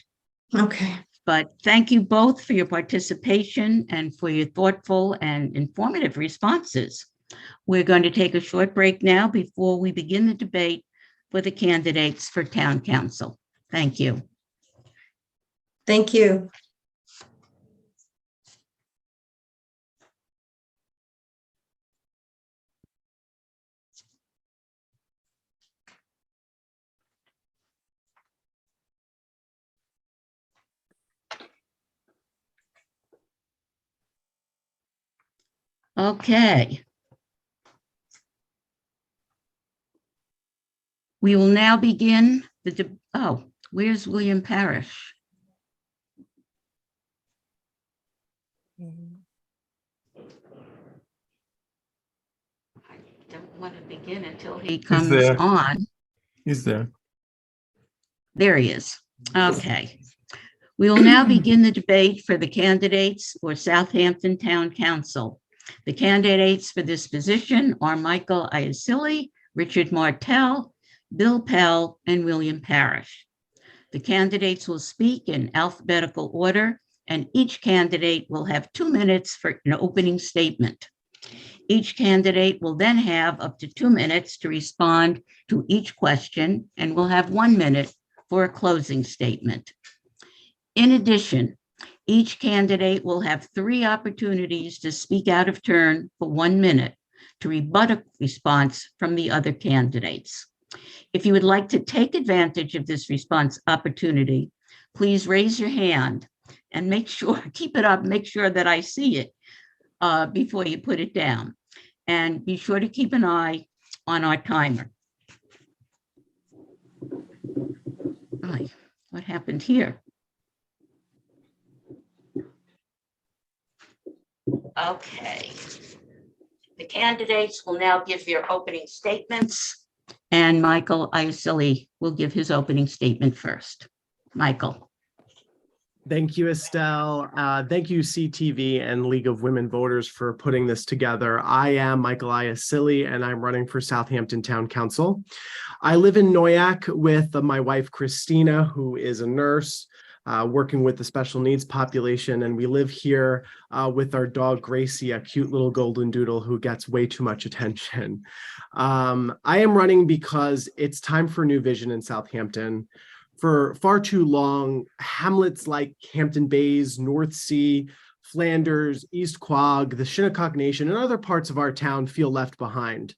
Okay. But thank you both for your participation and for your thoughtful and informative responses. We're going to take a short break now before we begin the debate for the candidates for town council. Thank you. Thank you. Okay. We will now begin where's William Parrish? I don't want to begin until he comes on. He's there. There he is. Okay. We will now begin the debate for the candidates for Southampton Town Council. The candidates for this position are Michael Iacilli, Richard Martell, Bill Pell, and William Parrish. The candidates will speak in alphabetical order, and each candidate will have 2 minutes for an opening statement. Each candidate will then have up to 2 minutes to respond to each question and will have 1 minute for a closing statement. In addition, each candidate will have 3 opportunities to speak out of turn for 1 minute to rebut a response from the other candidates. If you would like to take advantage of this response opportunity, please raise your hand and make sure, keep it up, make sure that I see it before you put it down. And be sure to keep an eye on our timer. What happened here? Okay. The candidates will now give their opening statements, and Michael Iacilli will give his opening statement first. Michael. Thank you, Estelle. Thank you, CTV and League of Women Voters for putting this together. I am Michael Iacilli, and I'm running for Southampton Town Council. I live in Noyak with my wife, Christina, who is a nurse working with the special needs population. And we live here with our dog, Gracie, a cute little golden doodle who gets way too much attention. I am running because it's time for a new vision in Southampton. For far too long, hamlets like Hampton Bays, North Sea, Flanders, East Quogue, the Shinnecock Nation, and other parts of our town feel left behind.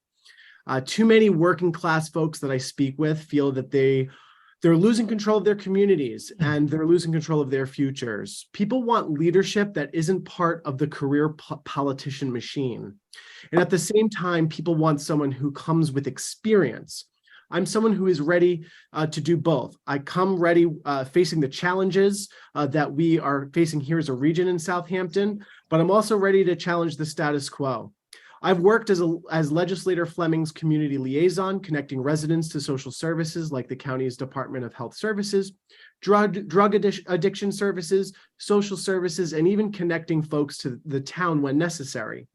Too many working class folks that I speak with feel that they're losing control of their communities and they're losing control of their futures. People want leadership that isn't part of the career politician machine. And at the same time, people want someone who comes with experience. I'm someone who is ready to do both. I come ready facing the challenges that we are facing here as a region in Southampton, but I'm also ready to challenge the status quo. I've worked as Legislator Fleming's community liaison, connecting residents to social services like the county's Department of Health Services, drug addiction services, social services, and even connecting folks to the town when necessary.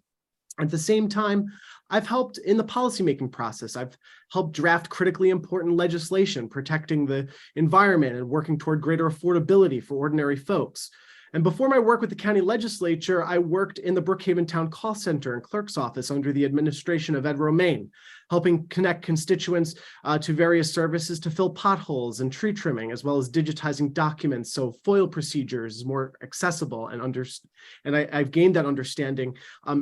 At the same time, I've helped in the policymaking process. I've helped draft critically important legislation, protecting the environment and working toward greater affordability for ordinary folks. And before my work with the county legislature, I worked in the Brookhaven Town Call Center and Clerk's Office under the administration of Ed Romaine, helping connect constituents to various services to fill potholes and tree trimming, as well as digitizing documents so FOIL procedures is more accessible and I've gained that understanding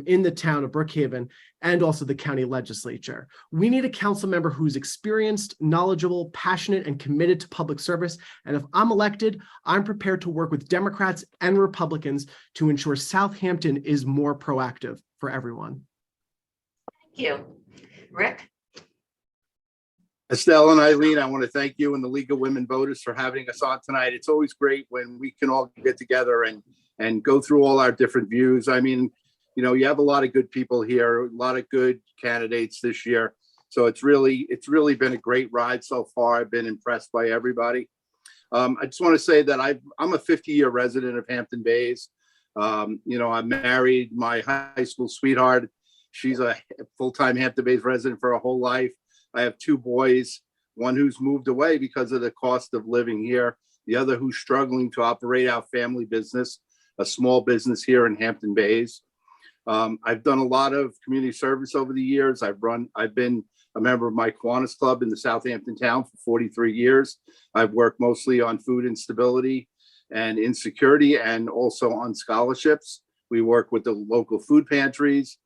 in the town of Brookhaven and also the county legislature. We need a council member who's experienced, knowledgeable, passionate, and committed to public service. And if I'm elected, I'm prepared to work with Democrats and Republicans to ensure Southampton is more proactive for everyone. Thank you. Rick? Estelle and Eileen, I want to thank you and the League of Women Voters for having us on tonight. It's always great when we can all get together and go through all our different views. I mean, you know, you have a lot of good people here, a lot of good candidates this year. So it's really been a great ride so far. I've been impressed by everybody. I just want to say that I'm a 50-year resident of Hampton Bays. You know, I married my high school sweetheart. She's a full-time Hampton Bays resident for her whole life. I have two boys, one who's moved away because of the cost of living here, the other who's struggling to operate our family business, a small business here in Hampton Bays. I've done a lot of community service over the years. I've been a member of my Kiwanis Club in the Southampton town for 43 years. I've worked mostly on food instability and insecurity and also on scholarships. We work with the local food pantries.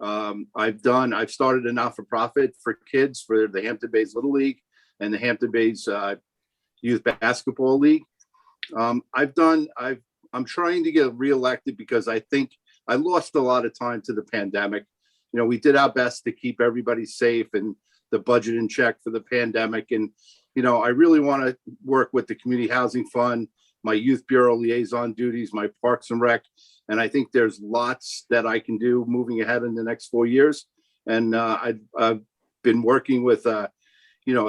I've started a not-for-profit for kids for the Hampton Bays Little League and the Hampton Bays Youth Basketball League. I'm trying to get reelected because I think I lost a lot of time to the pandemic. You know, we did our best to keep everybody safe and the budget in check for the pandemic. And, you know, I really want to work with the Community Housing Fund, my Youth Bureau liaison duties, my Parks and Rec. And I think there's lots that I can do moving ahead in the next 4 years. And I've been working with, a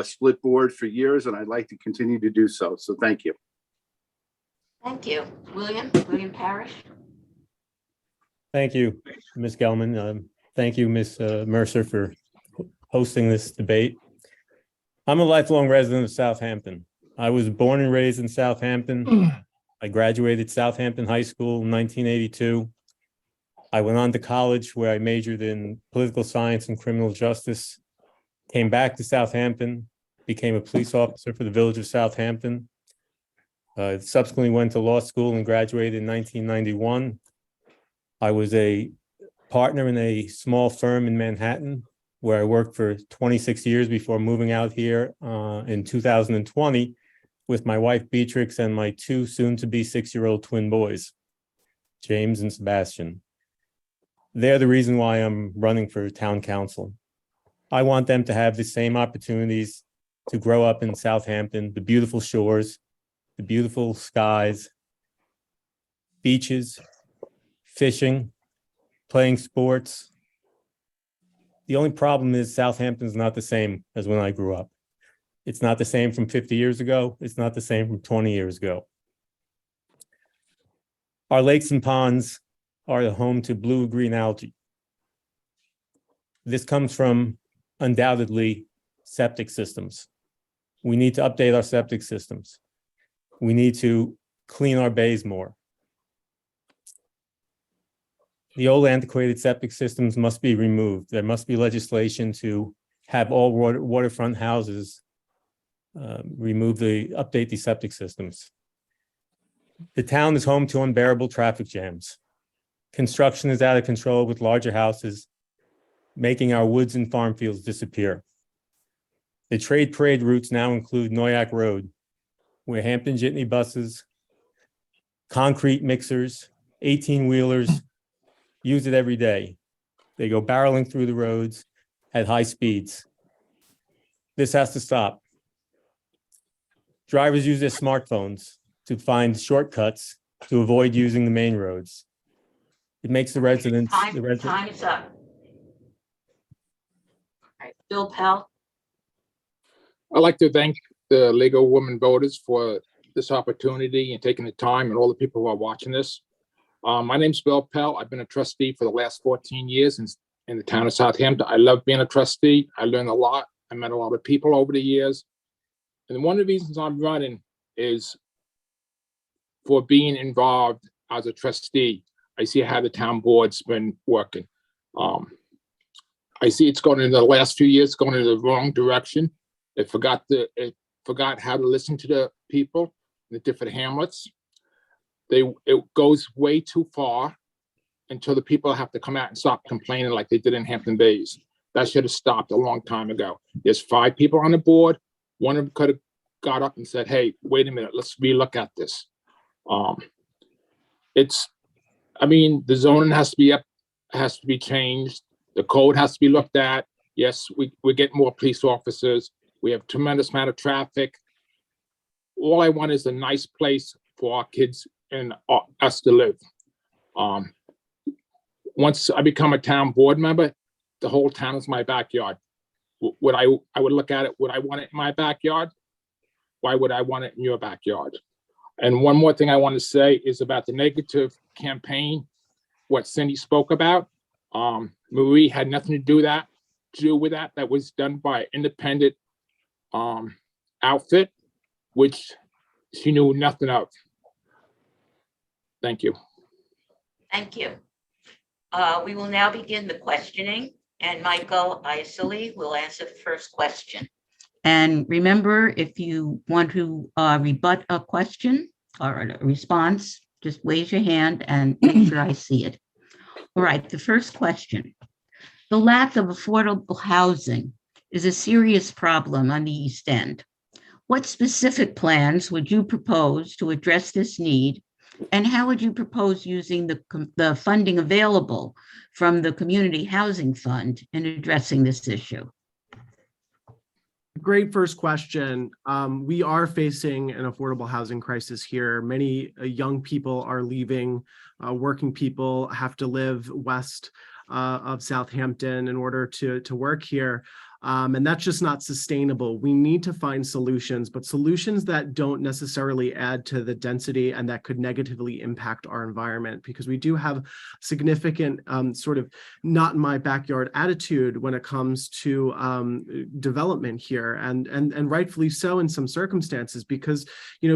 split board for years, and I'd like to continue to do so. So thank you. Thank you. William Parrish? Thank you, Ms. Gelman. Thank you, Ms. Mercer, for hosting this debate. I'm a lifelong resident of Southampton. I was born and raised in Southampton. I graduated Southampton High School in 1982. I went on to college where I majored in political science and criminal justice, came back to Southampton, became a police officer for the village of Southampton. Subsequently went to law school and graduated in 1991. I was a partner in a small firm in Manhattan, where I worked for 26 years before moving out here in 2020 with my wife Beatrix and my two soon-to-be 6-year-old twin boys, James and Sebastian. They're the reason why I'm running for town council. I want them to have the same opportunities to grow up in Southampton, the beautiful shores, the beautiful skies, beaches, fishing, playing sports. The only problem is Southampton's not the same as when I grew up. It's not the same from 50 years ago. It's not the same from 20 years ago. Our lakes and ponds are the home to blue-green algae. This comes from undoubtedly septic systems. We need to update our septic systems. We need to clean our bays more. The old antiquated septic systems must be removed. There must be legislation to have all waterfront houses update the septic systems. The town is home to unbearable traffic jams. Construction is out of control with larger houses, making our woods and farm fields disappear. The trade parade routes now include Noyak Road, where Hampton Jitney buses, concrete mixers, 18-wheelers use it every day. They go barreling through the roads at high speeds. This has to stop. Drivers use their smartphones to find shortcuts to avoid using the main roads. It makes the residents. Time is up. All right, Bill Pell. I'd like to thank the League of Women Voters for this opportunity and taking the time, and all the people who are watching this. My name's Bill Pell. I've been a trustee for the last 14 years in the town of Southampton. I love being a trustee. I learned a lot. I met a lot of people over the years. And one of the reasons I'm running is for being involved as a trustee. I see how the town board's been working. I see it's going in the last few years, going in the wrong direction. It forgot how to listen to the people in the different hamlets. It goes way too far until the people have to come out and stop complaining like they did in Hampton Bays. That should have stopped a long time ago. There's 5 people on the board. One of them could have got up and said, hey, wait a minute, let's relook at this. The zoning has to be changed. The code has to be looked at. Yes, we get more police officers. We have tremendous amount of traffic. All I want is a nice place for our kids and us to live. Once I become a town board member, the whole town is my backyard. I would look at it, would I want it in my backyard? Why would I want it in your backyard? And one more thing I want to say is about the negative campaign, what Cindy spoke about. Marie had nothing to do with that. That was done by an independent outfit, which she knew nothing of. Thank you. Thank you. We will now begin the questioning, and Michael Iacilli will answer the first question. And remember, if you want to rebut a question or a response, just raise your hand and make sure I see it. All right, the first question. The lack of affordable housing is a serious problem on the East End. What specific plans would you propose to address this need? And how would you propose using the funding available from the Community Housing Fund in addressing this issue? Great first question. We are facing an affordable housing crisis here. Many young people are leaving. Working people have to live west of Southampton in order to work here. And that's just not sustainable. We need to find solutions, but solutions that don't necessarily add to the density and that could negatively impact our environment, because we do have significant sort of not in my backyard attitude when it comes to development here, and rightfully so in some circumstances, because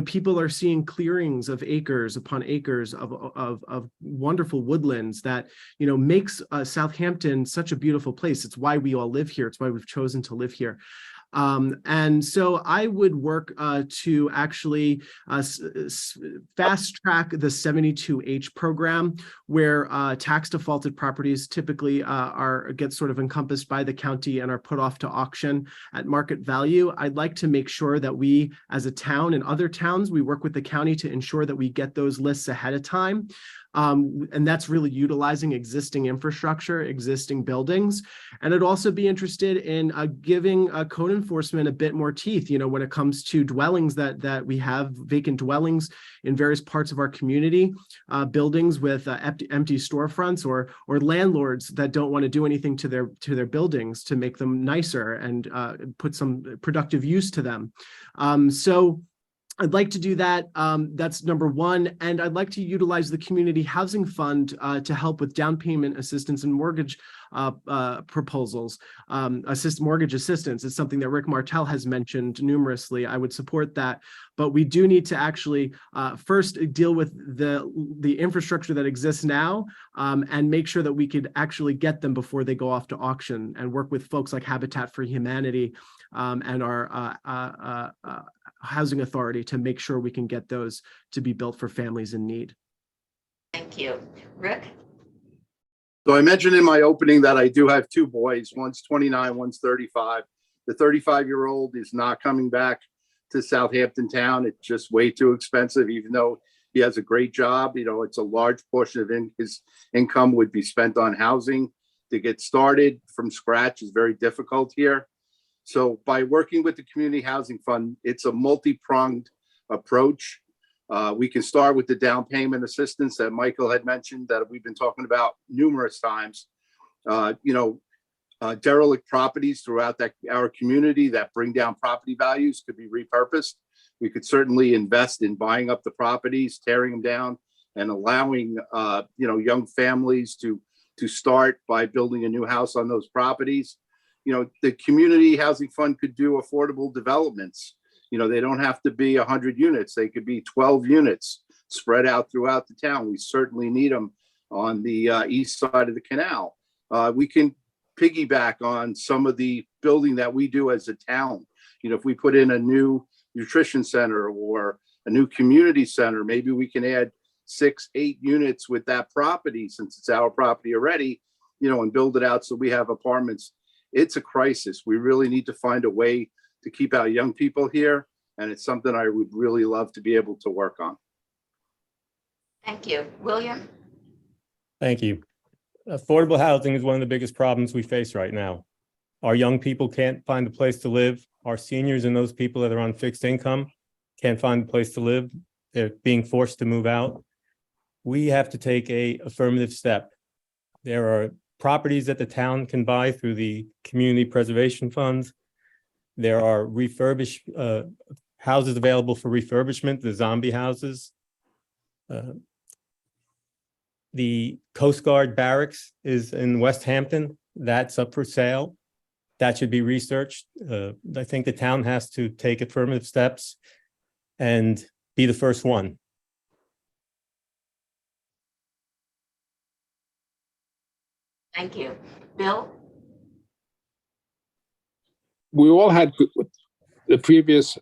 people are seeing clearings of acres upon acres of wonderful woodlands that makes Southampton such a beautiful place. It's why we all live here. It's why we've chosen to live here. And so I would work to actually fast track the 72H program, where tax defaulted properties typically get sort of encompassed by the county and are put off to auction at market value. I'd like to make sure that we, as a town and other towns, we work with the county to ensure that we get those lists ahead of time. And that's really utilizing existing infrastructure, existing buildings. And I'd also be interested in giving code enforcement a bit more teeth, when it comes to dwellings that we have, vacant dwellings in various parts of our community, buildings with empty storefronts, or landlords that don't want to do anything to their buildings to make them nicer and put some productive use to them. So I'd like to do that. That's number one. And I'd like to utilize the community housing fund to help with down payment assistance and mortgage proposals. Mortgage assistance is something that Rick Martell has mentioned numerously. I would support that. But we do need to actually first deal with the infrastructure that exists now, and make sure that we could actually get them before they go off to auction, and work with folks like Habitat for Humanity and our housing authority to make sure we can get those to be built for families in need. Thank you. Rick? So I mentioned in my opening that I do have two boys. One's 29, one's 35. The 35-year-old is not coming back to Southampton town. It's just way too expensive, even though he has a great job. It's a large portion of his income would be spent on housing. To get started from scratch is very difficult here. So by working with the Community Housing Fund, it's a multi-pronged approach. We can start with the down payment assistance that Michael had mentioned, that we've been talking about numerous times. Derelict properties throughout our community that bring down property values could be repurposed. We could certainly invest in buying up the properties, tearing them down, and allowing young families to start by building a new house on those properties. The Community Housing Fund could do affordable developments. They don't have to be 100 units. They could be 12 units spread out throughout the town. We certainly need them on the east side of the canal. We can piggyback on some of the building that we do as a town. If we put in a new nutrition center or a new community center, maybe we can add 6-8 units with that property, since it's our property already, and build it out so we have apartments. It's a crisis. We really need to find a way to keep our young people here, and it's something I would really love to be able to work on. Thank you. William? Thank you. Affordable housing is one of the biggest problems we face right now. Our young people can't find a place to live. Our seniors and those people that are on fixed income can't find a place to live. They're being forced to move out. We have to take an affirmative step. There are properties that the town can buy through the community preservation funds. There are refurbished houses available for refurbishment, the zombie houses. The Coast Guard barracks is in West Hampton. That's up for sale. That should be researched. I think the town has to take affirmative steps and be the first one. Thank you. Bill? We all had the previous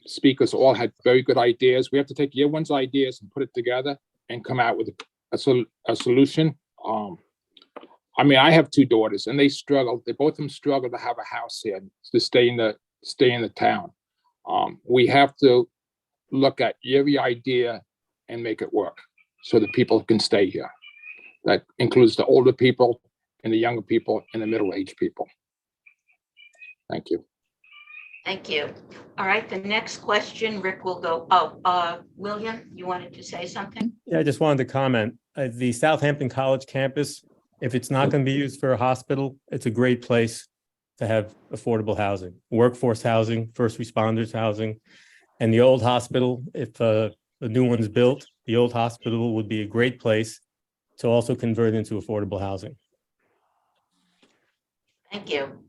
speakers all had very good ideas. We have to take everyone's ideas and put it together and come out with a solution. I have two daughters, and they struggle. Both of them struggle to have a house here to stay in the town. We have to look at every idea and make it work so that people can stay here. That includes the older people and the younger people and the middle-aged people. Thank you. Thank you. All right, the next question, Rick will go. William, you wanted to say something? Yeah, I just wanted to comment. The Southampton College campus, if it's not going to be used for a hospital, it's a great place to have affordable housing, workforce housing, first responders housing. And the old hospital, if a new one's built, the old hospital would be a great place to also convert into affordable housing. Thank you.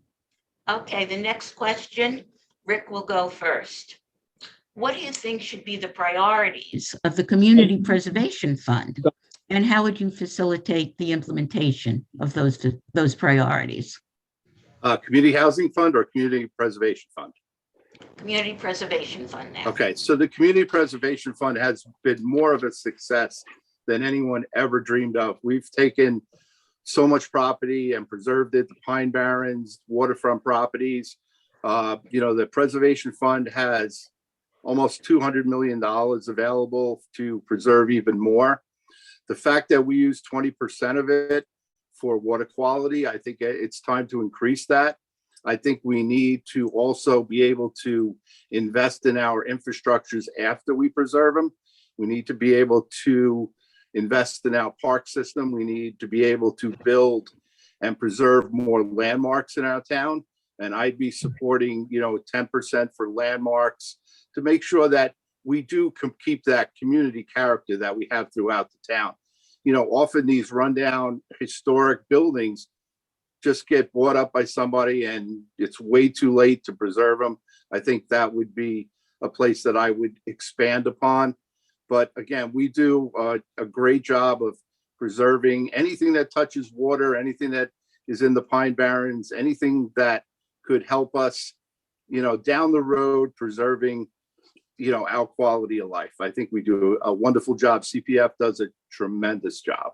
Okay, the next question, Rick will go first. What do you think should be the priorities of the Community Preservation Fund? And how would you facilitate the implementation of those priorities? Community Housing Fund or Community Preservation Fund? Community Preservation Fund now. Okay, so the Community Preservation Fund has been more of a success than anyone ever dreamed of. We've taken so much property and preserved it, the Pine Barrens, waterfront properties. The Preservation Fund has almost $200 million available to preserve even more. The fact that we use 20% of it for water quality, I think it's time to increase that. I think we need to also be able to invest in our infrastructures after we preserve them. We need to be able to invest in our park system. We need to be able to build and preserve more landmarks in our town. And I'd be supporting, 10% for landmarks to make sure that we do keep that community character that we have throughout the town. Often these rundown historic buildings just get bought up by somebody and it's way too late to preserve them. I think that would be a place that I would expand upon. But again, we do a great job of preserving anything that touches water, anything that is in the Pine Barrens, anything that could help us, down the road preserving, our quality of life. I think we do a wonderful job. CPF does a tremendous job.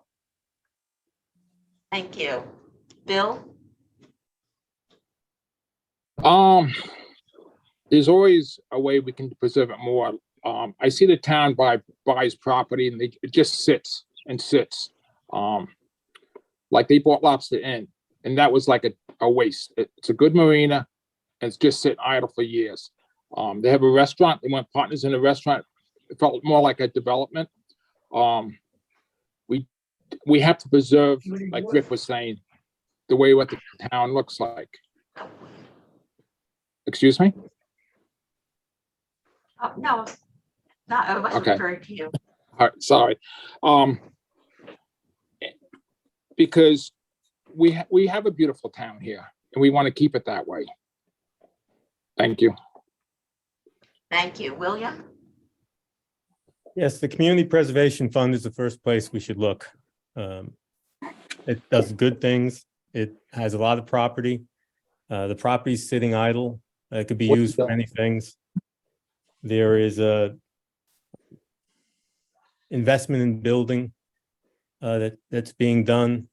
Thank you. Bill? There's always a way we can preserve it more. I see the town buys property and it just sits and sits. Like they bought Lobster Inn, and that was like a waste. It's a good marina, and it's just sitting idle for years. They have a restaurant. They want partners in a restaurant. It felt more like a development. We have to preserve, like Rick was saying, the way what the town looks like. Excuse me? No, I wasn't Okay. referring to you. All right, sorry. Because we have a beautiful town here, and we want to keep it that way. Thank you. Thank you. William? Yes, the Community Preservation Fund is the first place we should look. It does good things. It has a lot of property. The property's sitting idle. It could be What's used for that? many things. There is a investment in building that's being done.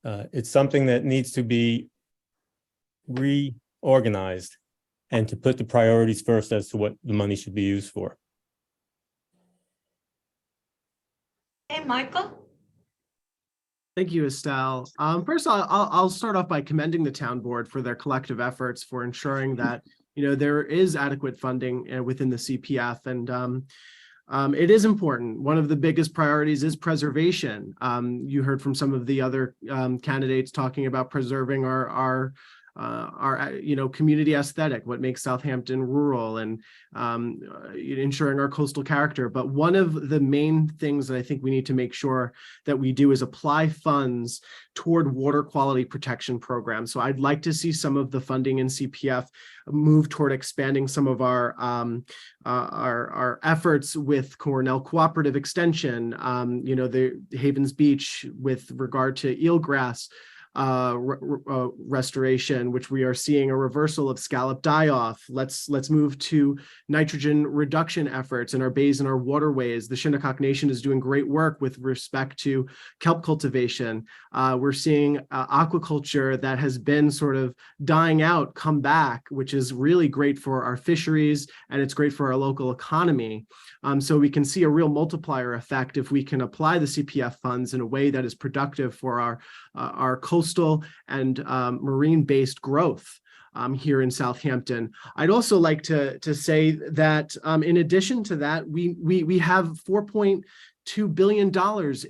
It's something that needs to be reorganized and to put the priorities first as to what the money should be used for. Hey, Michael? Thank you, Estelle. First, I'll start off by commending the town board for their collective efforts for ensuring that there is adequate funding within the CPF, and it is important. One of the biggest priorities is preservation. You heard from some of the other candidates talking about preserving our community aesthetic, what makes Southampton rural, and ensuring our coastal character. But one of the main things that I think we need to make sure that we do is apply funds toward water quality protection programs. So I'd like to see some of the funding in CPF move toward expanding some of our efforts with Cornell Cooperative Extension, the Havens Beach with regard to eelgrass restoration, which we are seeing a reversal of scallop die-off. Let's move to nitrogen reduction efforts in our bays and our waterways. The Shinnecock Nation is doing great work with respect to kelp cultivation. We're seeing aquaculture that has been sort of dying out come back, which is really great for our fisheries, and it's great for our local economy. So we can see a real multiplier effect if we can apply the CPF funds in a way that is productive for our coastal and marine-based growth here in Southampton. I'd also like to say that in addition to that, we have $4.2 billion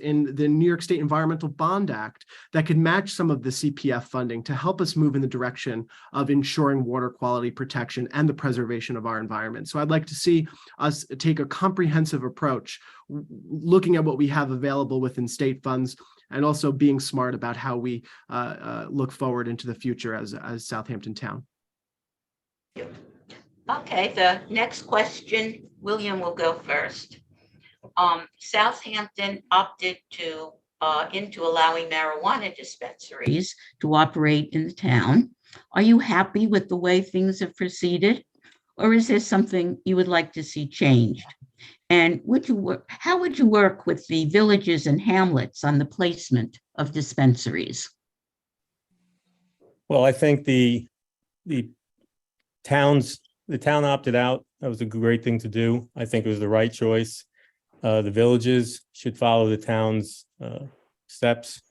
in the New York State Environmental Bond Act that could match some of the CPF funding to help us move in the direction of ensuring water quality protection and the preservation of our environment. So I'd like to see us take a comprehensive approach, looking at what we have available within state funds, and also being smart about how we look forward into the future as Southampton Town. Okay, the next question, William will go first. Southampton opted into allowing marijuana dispensaries to operate in the town. Are you happy with the way things have proceeded? Or is there something you would like to see changed? And how would you work with the villages and hamlets on the placement of dispensaries? Well, I think the town opted out. That was a great thing to do. I think it was the right choice. The villages should follow the town's steps.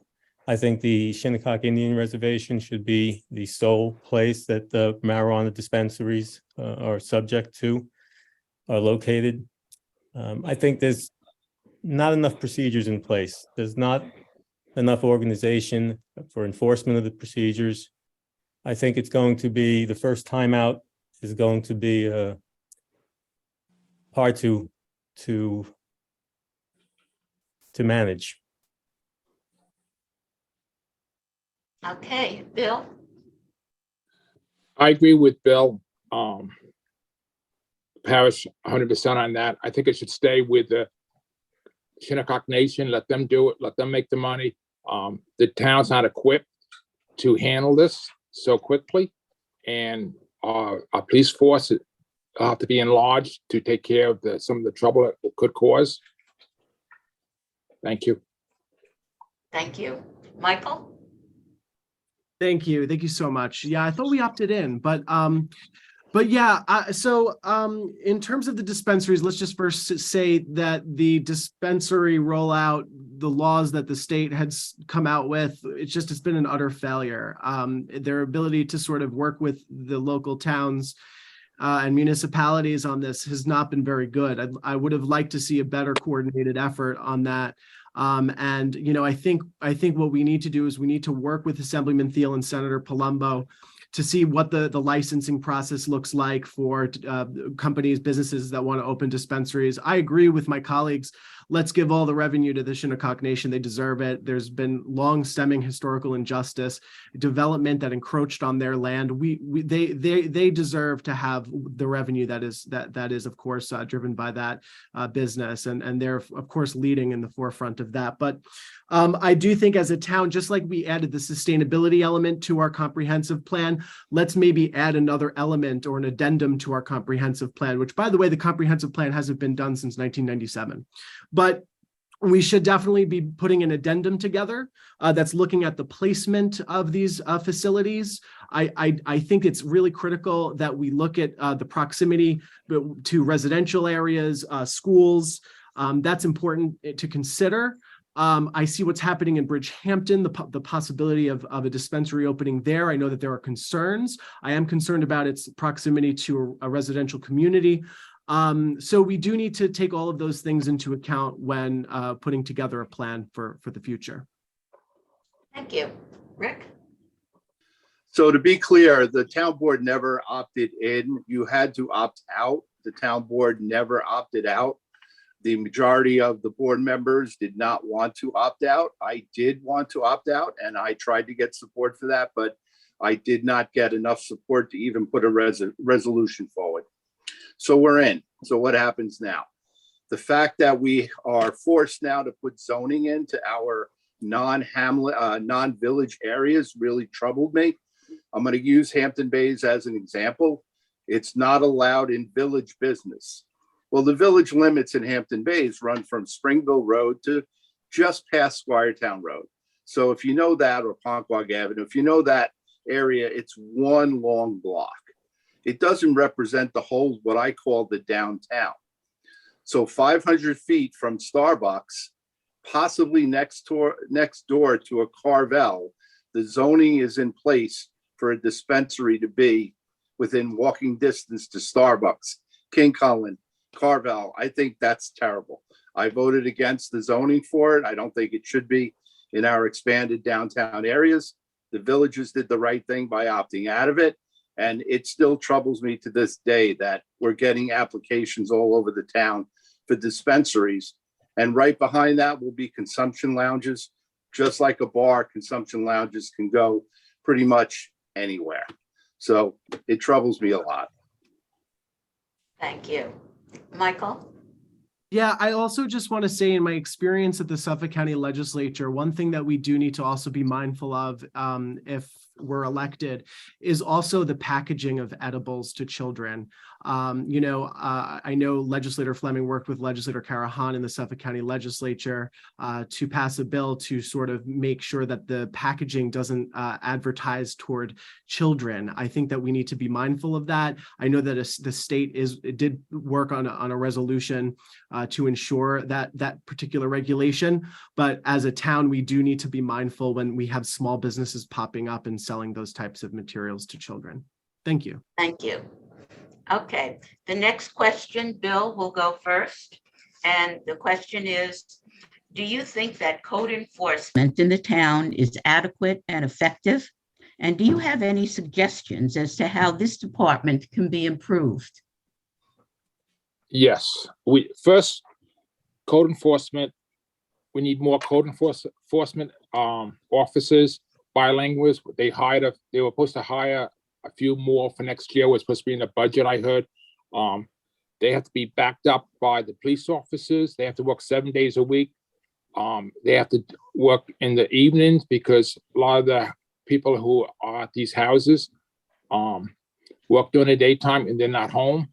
I think the Shinnecock Indian Reservation should be the sole place that the marijuana dispensaries are located. I think there's not enough procedures in place. There's not enough organization for enforcement of the procedures. I think it's going to be, the first time out is going to be hard to manage. Okay, Bill? I agree with Bill. Parish 100% on that. I think it should stay with the Shinnecock Nation. Let them do it. Let them make the money. The town's not equipped to handle this so quickly, and our police force have to be enlarged to take care of some of the trouble it could cause. Thank you. Thank you. Michael? Thank you. Thank you so much. Yeah, I thought we opted in, but yeah, so in terms of the dispensaries, let's just first say that the dispensary rollout, the laws that the state had come out with, it's been an utter failure. Their ability to sort of work with the local towns and municipalities on this has not been very good. I would have liked to see a better coordinated effort on that. And, you know, I think what we need to do is we need to work with Assemblyman Thiel and Senator Palumbo to see what the licensing process looks like for companies, businesses that want to open dispensaries. I agree with my colleagues. Let's give all the revenue to the Shinnecock Nation. They deserve it. There's been long stemming historical injustice, development that encroached on their land. They deserve to have the revenue that is of course driven by that business, and they're of course leading in the forefront of that. But I do think as a town, just like we added the sustainability element to our comprehensive plan, let's maybe add another element or an addendum to our comprehensive plan, which, by the way, the comprehensive plan hasn't been done since 1997. But we should definitely be putting an addendum together that's looking at the placement of these facilities. I think it's really critical that we look at the proximity to residential areas, schools. That's important to consider. I see what's happening in Bridgehampton, the possibility of a dispensary opening there. I know that there are concerns. I am concerned about its proximity to a residential community. So we do need to take all of those things into account when putting together a plan for the future. Thank you. Rick? So to be clear, the town board never opted in. You had to opt out. The town board never opted out. The majority of the board members did not want to opt out. I did want to opt out, and I tried to get support for that, but I did not get enough support to even put a resolution forward. So we're in. So what happens now? The fact that we are forced now to put zoning into our non-hamlet, non-village areas really troubled me. I'm going to use Hampton Bays as an example. It's not allowed in village business. Well, the village limits in Hampton Bays run from Springville Road to just past Squiretown Road. So if you know that, or Ponquag Avenue, if you know that area, it's one long block. It doesn't represent the whole, what I call the downtown. So 500 feet from Starbucks, possibly next door to a Carvel, the zoning is in place for a dispensary to be within walking distance to Starbucks, King Cullen, Carvel. I think that's terrible. I voted against the zoning for it. I don't think it should be in our expanded downtown areas. The villages did the right thing by opting out of it. And it still troubles me to this day that we're getting applications all over the town for dispensaries. And right behind that will be consumption lounges. Just like a bar, consumption lounges can go pretty much anywhere. So it troubles me a lot. Thank you. Michael? Yeah, I also just want to say in my experience at the Suffolk County Legislature, one thing that we do need to also be mindful of if we're elected is also the packaging of edibles to children. I know Legislator Fleming worked with Legislator Carahan in the Suffolk County Legislature to pass a bill to sort of make sure that the packaging doesn't advertise toward children. I think that we need to be mindful of that. I know that the state did work on a resolution to ensure that particular regulation. But as a town, we do need to be mindful when we have small businesses popping up and selling those types of materials to children. Thank you. Thank you. Okay, the next question, Bill will go first. And the question is, do you think that code enforcement in the town is adequate and effective? And do you have any suggestions as to how this department can be improved? Yes, first, code enforcement, we need more code enforcement officers, bilinguals. They were supposed to hire a few more for next year. Was supposed to be in the budget, I heard. They have to be backed up by the police officers. They have to work 7 days a week. They have to work in the evenings because a lot of the people who are at these houses work during the daytime and they're not home.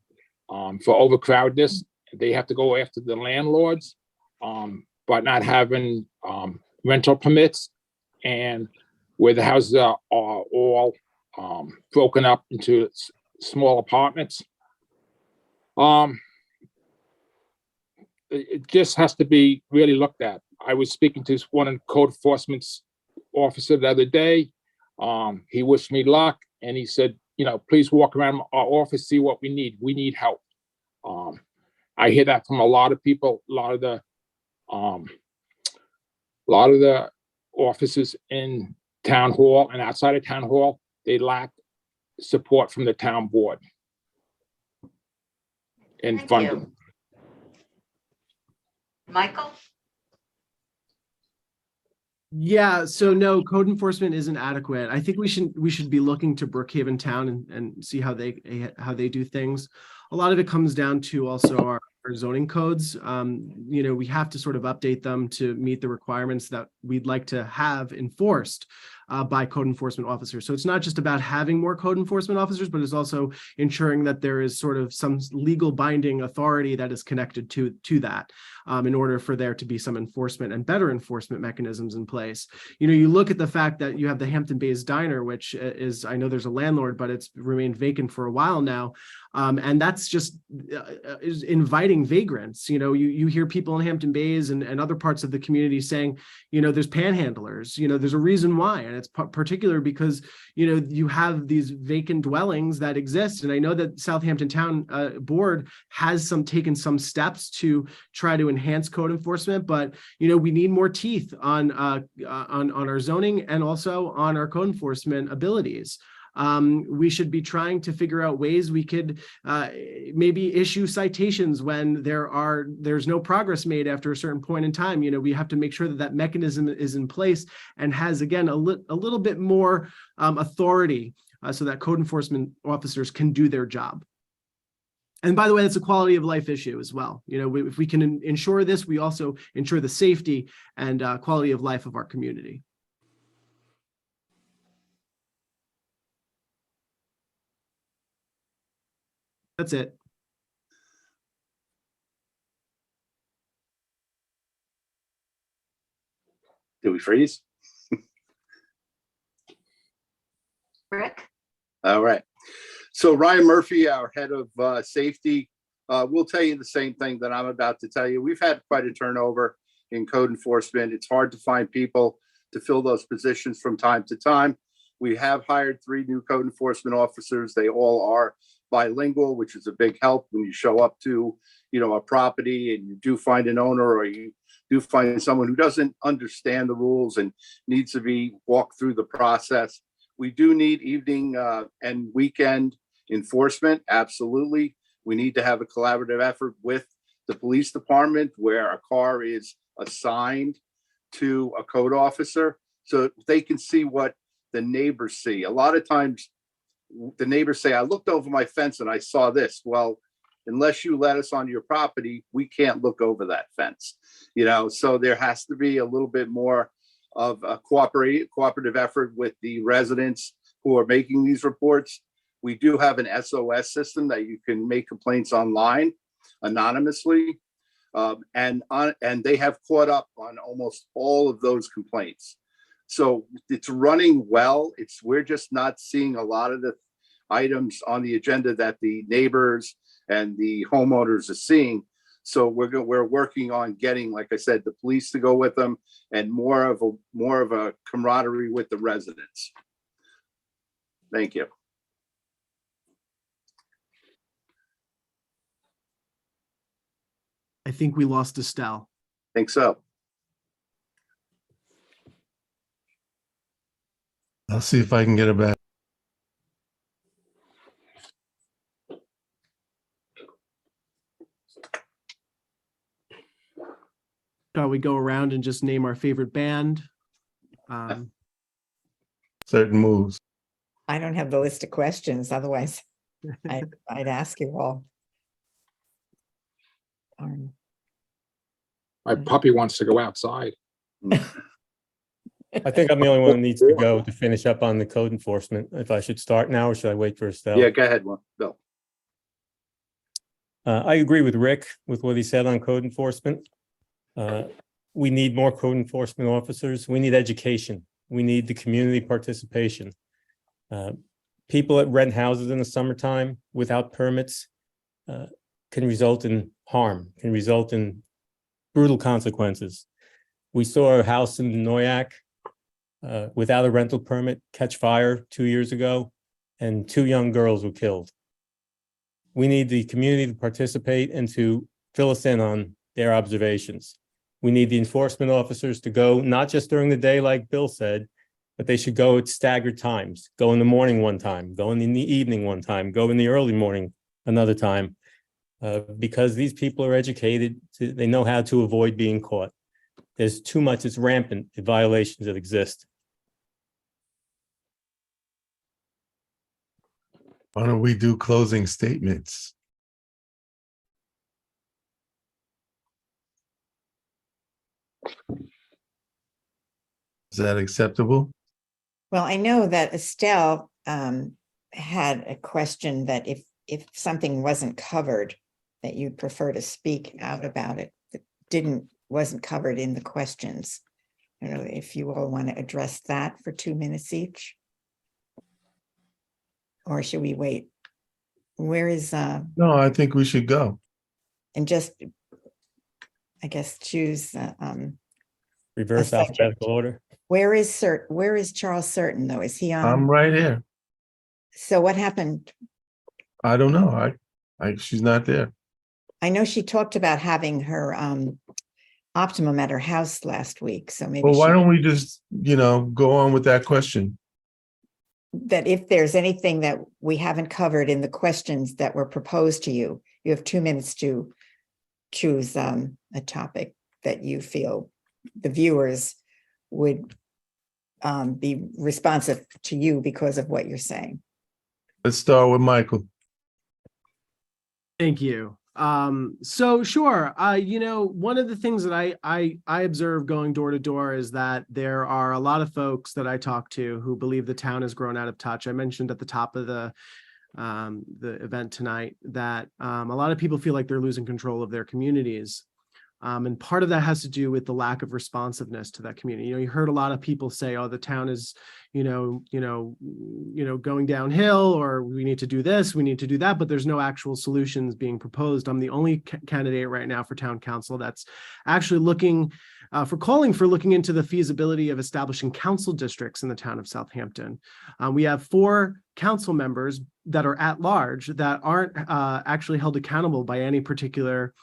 For overcrowdedness, they have to go after the landlords, but not having rental permits, and where the houses are all broken up into small apartments. It just has to be really looked at. I was speaking to one of the code enforcement's officer the other day. He wished me luck, and he said, please walk around our office, see what we need. We need help. I hear that from a lot of people, a lot of the offices in town hall and outside of town hall, they lack support from the town board and Thank funding. you. Michael? Yeah, so no, code enforcement isn't adequate. I think we should be looking to Brookhaven Town and see how they do things. A lot of it comes down to also our zoning codes. We have to sort of update them to meet the requirements that we'd like to have enforced by code enforcement officers. So it's not just about having more code enforcement officers, but it's also ensuring that there is sort of some legal binding authority that is connected to that in order for there to be some enforcement and better enforcement mechanisms in place. You look at the fact that you have the Hampton Bays Diner, which is, I know there's a landlord, but it's remained vacant for a while now. And that's just is inviting vagrants. You hear people in Hampton Bays and other parts of the community saying, there's panhandlers, there's a reason why. And it's particular because, you have these vacant dwellings that exist. And I know that Southampton Town Board has taken some steps to try to enhance code enforcement, but, we need more teeth on our zoning and also on our code enforcement abilities. We should be trying to figure out ways we could maybe issue citations when there's no progress made after a certain point in time. We have to make sure that mechanism is in place and has, again, a little bit more authority so that code enforcement officers can do their job. And by the way, that's a quality of life issue as well. If we can ensure this, we also ensure the safety and quality of life of our community. That's it. Did we freeze? Rick? All right. So Ryan Murphy, our head of safety, will tell you the same thing that I'm about to tell you. We've had quite a turnover in code enforcement. It's hard to find people to fill those positions from time to time. We have hired 3 new code enforcement officers. They all are bilingual, which is a big help when you show up to, a property and you do find an owner or you do find someone who doesn't understand the rules and needs to be walked through the process. We do need evening and weekend enforcement. Absolutely. We need to have a collaborative effort with the police department where a car is assigned to a code officer so they can see what the neighbors see. A lot of times the neighbors say, I looked over my fence and I saw this. Well, unless you let us onto your property, we can't look over that fence. So there has to be a little bit more of a cooperative effort with the residents who are making these reports. We do have an SOS system that you can make complaints online anonymously. And they have caught up on almost all of those complaints. So it's running well. We're just not seeing a lot of the items on the agenda that the neighbors and the homeowners are seeing. So we're working on getting, like I said, the police to go with them and more of a camaraderie with the residents. Thank you. I think we lost Estelle. Think so. I'll see if I can get her back. Shall we go around and just name our favorite band? Certain moves. I don't have the list of questions, otherwise I'd ask you all. My puppy wants to go outside. I think I'm the only one who needs to go to finish up on the code enforcement. If I should start now or should I wait for Estelle? Yeah, go ahead, Bill. I agree with Rick with what he said on code enforcement. We need more code enforcement officers. We need education. We need the community participation. People that rent houses in the summertime without permits can result in harm, can result in brutal consequences. We saw a house in Noyak without a rental permit catch fire 2 years ago, and 2 young girls were killed. We need the community to participate and to fill us in on their observations. We need the enforcement officers to go, not just during the day, like Bill said, but they should go at staggered times. Go in the morning one time, go in the evening one time, go in the early morning another time, because these people are educated. They know how to avoid being caught. There's too much, it's rampant, the violations that exist. Why don't we do closing statements? Is that acceptable? Well, I know that Estelle had a question that if something wasn't covered, that you'd prefer to speak out about it, that wasn't covered in the questions. I don't know if you all want to address that for 2 minutes each. Or should we wait? Where is No, I think we should go. and just, I guess, choose Reverse subject. alphabetical order. where is Charles Certain though? Is he on? I'm right here. So what happened? I don't know. She's not there. I know she talked about having her optimum at her house last week, so maybe Well, why don't we just, go on with that question? that if there's anything that we haven't covered in the questions that were proposed to you, you have 2 minutes to choose a topic that you feel the viewers would be responsive to you because of what you're saying. Let's start with Michael. Thank you. So sure. One of the things that I observe going door to door is that there are a lot of folks that I talk to who believe the town has grown out of touch. I mentioned at the top of the event tonight that a lot of people feel like they're losing control of their communities. And part of that has to do with the lack of responsiveness to that community. You heard a lot of people say, "Oh, the town is, going downhill," or "We need to do this, we need to do that," but there's no actual solutions being proposed. I'm the only candidate right now for town council that's actually looking into the feasibility of establishing council districts in the town of Southampton. We have 4 council members that are at large that aren't actually held accountable by any particular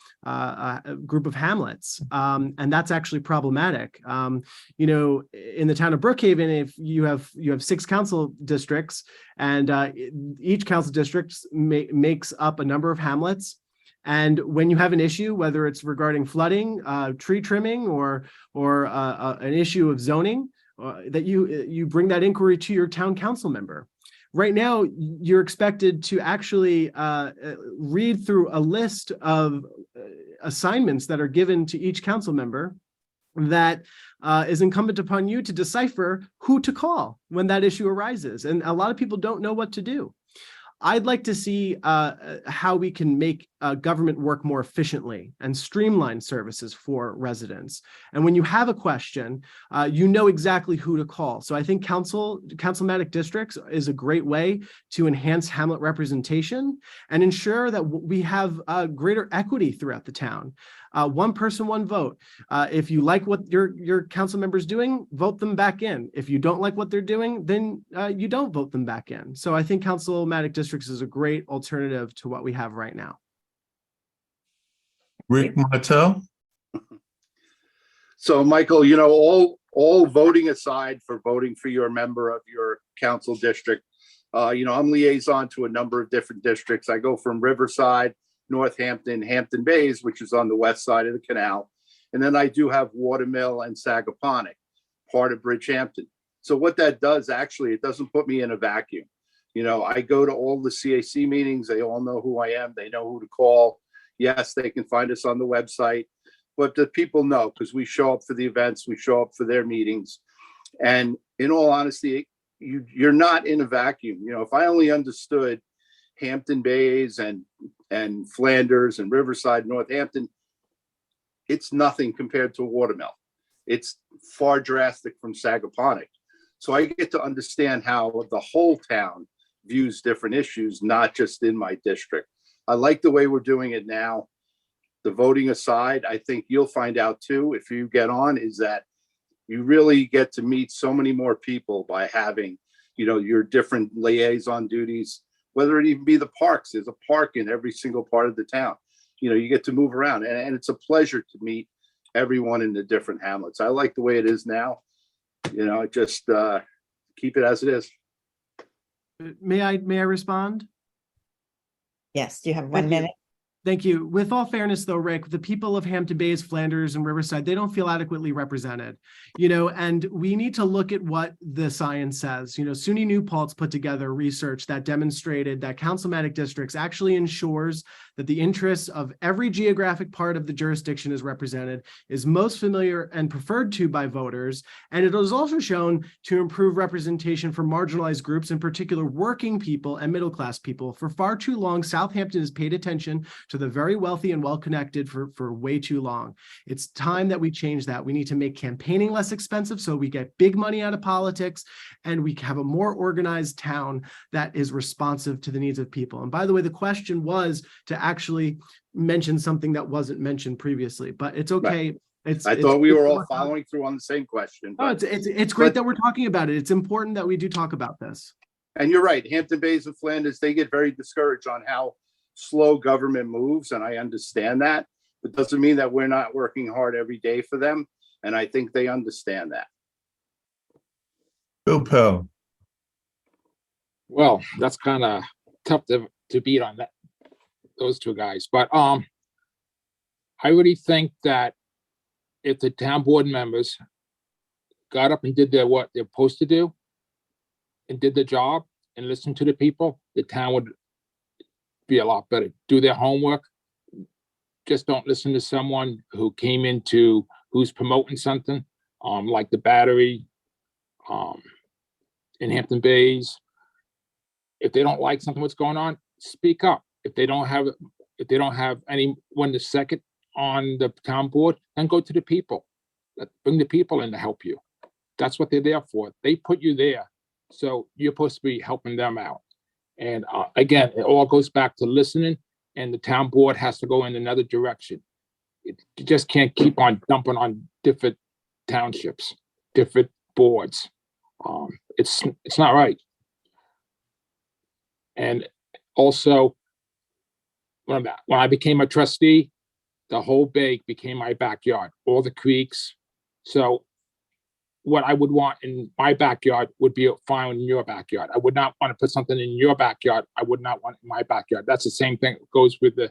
group of hamlets. And that's actually problematic. In the town of Brookhaven, if you have 6 council districts, and each council district makes up a number of hamlets. And when you have an issue, whether it's regarding flooding, tree trimming, or an issue of zoning, that you bring that inquiry to your town council member. right now, you're expected to actually read through a list of assignments that are given to each council member that is incumbent upon you to decipher who to call when that issue arises. And a lot of people don't know what to do. I'd like to see how we can make government work more efficiently and streamline services for residents. And when you have a question, you know exactly who to call. So I think councilmatic districts is a great way to enhance hamlet representation and ensure that we have greater equity throughout the town. One person, one vote. If you like what your council member's doing, vote them back in. If you don't like what they're doing, then you don't vote them back in. So I think councilmatic districts is a great alternative to what we have right now. Rick Martel? So Michael, all voting aside for voting for your member of your council district, I'm liaison to a number of different districts. I go from Riverside, Northampton, Hampton Bays, which is on the west side of the canal. And then I do have Watermill and Sagaponic, part of Bridgehampton. So what that does, actually, it doesn't put me in a vacuum. I go to all the CAC meetings. They all know who I am. They know who to call. Yes, they can find us on the website, but the people know because we show up for the events. We show up for their meetings. And in all honesty, you're not in a vacuum. If I only understood Hampton Bays and Flanders and Riverside, Northampton, it's nothing compared to Watermill. It's far drastic from Sagaponic. So I get to understand how the whole town views different issues, not just in my district. I like the way we're doing it now. The voting aside, I think you'll find out too, if you get on, is that you really get to meet so many more people by having, your different liaison duties, whether it even be the parks. There's a park in every single part of the town. You get to move around, and it's a pleasure to meet everyone in the different hamlets. I like the way it is now. Just keep it as it is. May I respond? Yes, you have Thank 1 you. minute. Thank you. With all fairness, though, Rick, the people of Hampton Bays, Flanders, and Riverside, they don't feel adequately represented, and we need to look at what the science says. SUNY New Paltz put together research that demonstrated that councilmatic districts actually ensures that the interests of every geographic part of the jurisdiction is represented, is most familiar and preferred to by voters, and it was also shown to improve representation for marginalized groups, in particular working people and middle-class people. For far too long, Southampton has paid attention to the very wealthy and well-connected for way too long. It's time that we change that. We need to make campaigning less expensive so we get big money out of politics and we have a more organized town that is responsive to the needs of people. And by the way, the question was to actually mention something that wasn't mentioned previously, but it's okay. Right. I thought we were all following through on the same question. Oh, it's great that we're talking about it. It's important that we do talk about this. And you're right. Hampton Bays and Flanders, they get very discouraged on how slow government moves, and I understand that, but doesn't mean that we're not working hard every day for them, and I think they understand that. Bill Pell. Well, that's kind of tough to beat on those two guys, but I really think that if the town board members got up and did what they're supposed to do and did the job and listened to the people, the town would be a lot better. Do their homework. Just don't listen to someone who came who's promoting something, like the battery in Hampton Bays. If they don't like something what's going on, speak up. If they don't have anyone to second on the town board, then go to the people. Bring the people in to help you. That's what they're there for. They put you there, so you're supposed to be helping them out. And again, it all goes back to listening, and the town board has to go in another direction. You just can't keep on dumping on different townships, different boards. It's not right. And also, when I became a trustee, the whole bay became my backyard, all the creeks. So what I would want in my backyard would be fine in your backyard. I would not want to put something in your backyard. I would not want it in my backyard. That's the same thing that goes with the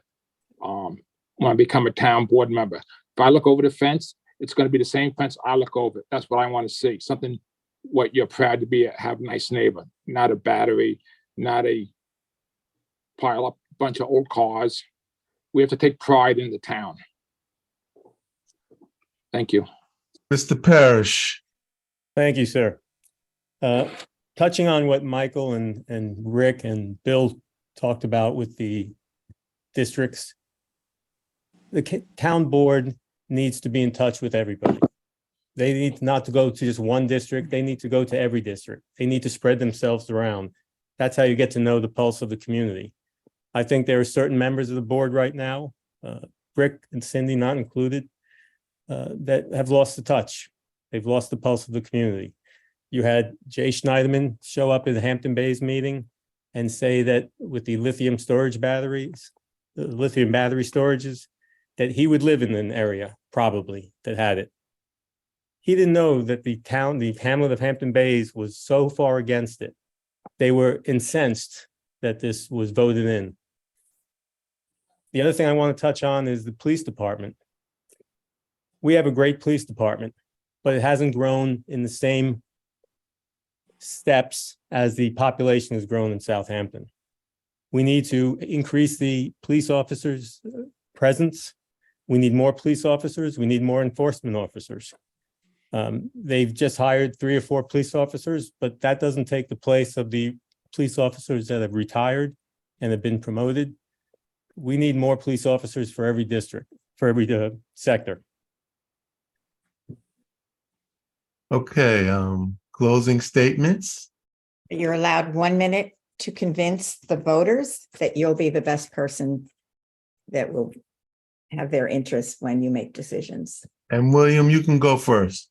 when I become a town board member. If I look over the fence, it's going to be the same fence I look over. That's what I want to see. Something what you're proud to be, have a nice neighbor, not a battery, not a pile up bunch of old cars. We have to take pride in the town. Thank you. Mr. Parrish. Thank you, sir. Touching on what Michael and Rick and Bill talked about with the districts, the town board needs to be in touch with everybody. They need not to go to just one district. They need to go to every district. They need to spread themselves around. That's how you get to know the pulse of the community. I think there are certain members of the board right now, Rick and Cindy not included, that have lost the touch. They've lost the pulse of the community. You had Jay Schneiderman show up at the Hampton Bays meeting and say that with the lithium storage batteries, the lithium battery storages, that he would live in an area probably that had it. He didn't know that the hamlet of Hampton Bays was so far against it. They were incensed that this was voted in. The other thing I want to touch on is the police department. We have a great police department, but it hasn't grown in the same steps as the population has grown in Southampton. We need to increase the police officers' presence. We need more police officers. We need more enforcement officers. They've just hired 3 or 4 police officers, but that doesn't take the place of the police officers that have retired and have been promoted. We need more police officers for every district, for every sector. Okay, closing statements. You're allowed 1 minute to convince the voters that you'll be the best person that will have their interests when you make decisions. And William, you can go first.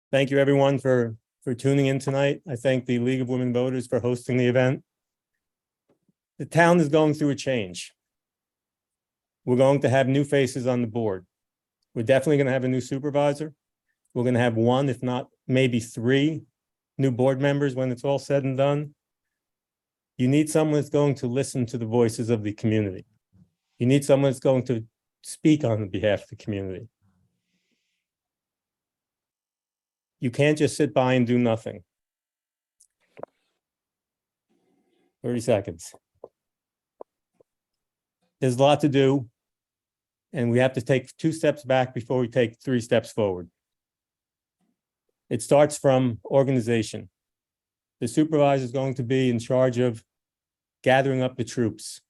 Thank you, everyone, for tuning in tonight. I thank the League of Women Voters for hosting the event. The town is going through a change. We're going to have new faces on the board. We're definitely going to have a new supervisor. We're going to have 1, if not maybe 3 new board members when it's all said and done. You need someone that's going to listen to the voices of the community. You need someone that's going to speak on behalf of the community. You can't just sit by and do nothing. 30 seconds. There's a lot to do, and we have to take 2 steps back before we take 3 steps forward. It starts from organization. The supervisor is going to be in charge of gathering up the troops.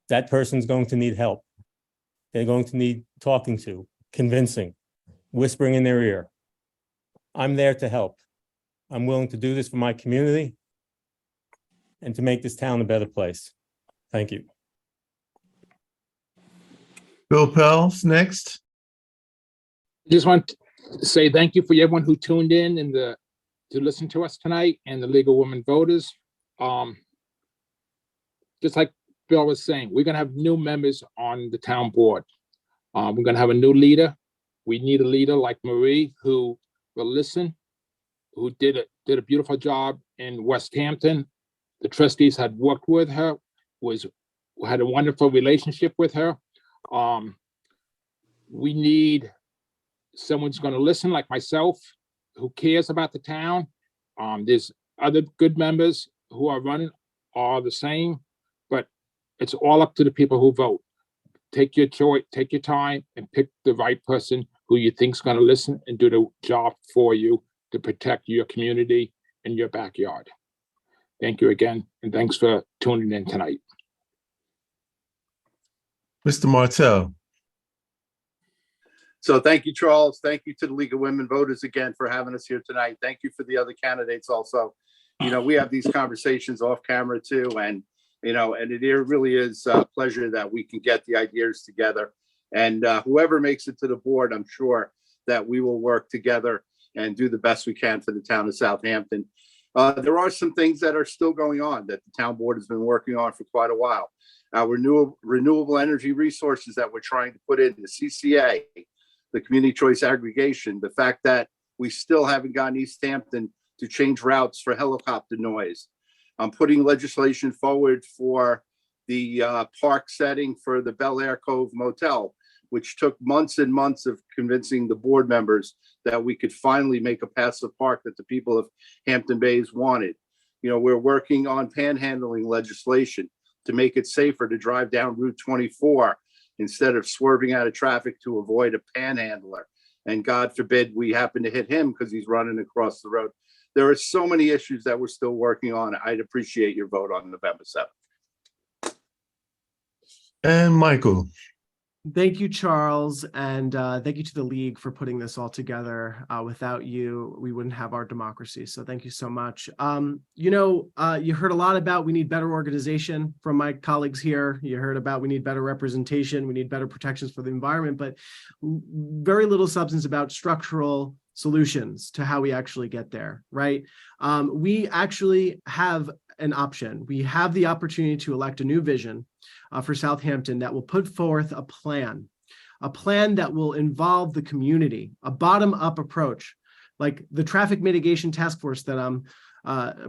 That person's going to need help. They're going to need talking to, convincing, whispering in their ear. I'm there to help. I'm willing to do this for my community and to make this town a better place. Thank you. Bill Pels, next. Just want to say thank you for everyone who tuned in and to listen to us tonight, and the League of Women Voters. Just like Bill was saying, we're going to have new members on the town board. We're going to have a new leader. We need a leader like Marie who will listen, who did a beautiful job in West Hampton. The trustees had worked with her, had a wonderful relationship with her. We need someone who's going to listen like myself, who cares about the town. There's other good members who are running are the same, but it's all up to the people who vote. Take your choice, take your time, and pick the right person who you think is going to listen and do the job for you to protect your community and your backyard. Thank you again, and thanks for tuning in tonight. Mr. Martell. So thank you, Charles. Thank you to the League of Women Voters again for having us here tonight. Thank you for the other candidates also. You know, we have these conversations off camera too, and it really is a pleasure that we can get the ideas together. And whoever makes it to the board, I'm sure that we will work together and do the best we can for the town of Southampton. There are some things that are still going on that the town board has been working on for quite a while. Our new renewable energy resources that we're trying to put in, the CCA, the community choice aggregation, the fact that we still haven't gotten East Hampton to change routes for helicopter noise. I'm putting legislation forward for the park setting for the Bel Air Cove Motel, which took months and months of convincing the board members that we could finally make a passive park that the people of Hampton Bays wanted. You know, we're working on panhandling legislation to make it safer to drive down Route 24 instead of swerving out of traffic to avoid a panhandler. And God forbid we happen to hit him because he's running across the road. There are so many issues that we're still working on. I'd appreciate your vote on November 7th. And Michael, Thank you, Charles, and thank you to the league for putting this all together. Without you, we wouldn't have our democracy. So thank you so much. You heard a lot about we need better organization from my colleagues here. You heard about we need better representation, we need better protections for the environment, but very little substance about structural solutions to how we actually get there, right? We actually have an option. We have the opportunity to elect a new vision for Southampton that will put forth a plan that will involve the community, a bottom-up approach, like the traffic mitigation task force that I'm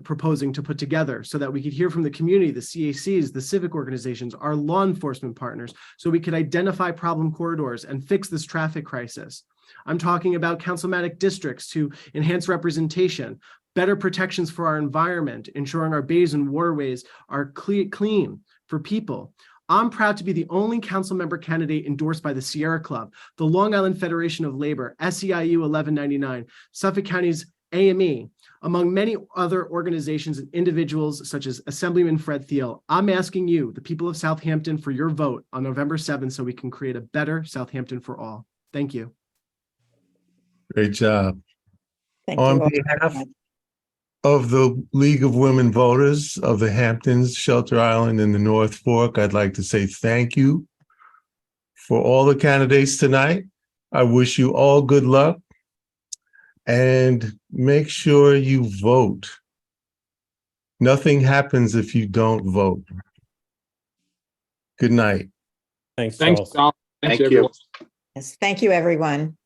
proposing to put together so that we could hear from the community, the CACs, the civic organizations, our law enforcement partners, so we could identify problem corridors and fix this traffic crisis. I'm talking about councilmatic districts to enhance representation, better protections for our environment, ensuring our bays and waterways are clean for people. I'm proud to be the only council member candidate endorsed by the Sierra Club, the Long Island Federation of Labor, SEIU 1199, Suffolk County's AME, among many other organizations and individuals such as Assemblyman Fred Thiel. I'm asking you, the people of Southampton, for your vote on November 7th so we can create a better Southampton for all. Thank you. great job. Thank you On all very behalf much. of the League of Women Voters of the Hamptons, Shelter Island, and the North Fork, I'd like to say thank you for all the candidates tonight. I wish you all good luck and make sure you vote. Nothing happens if you don't vote. Good night. Thanks, Thanks, Charles. Charles. Thanks, Thank you. everyone. Yes, thank you, everyone.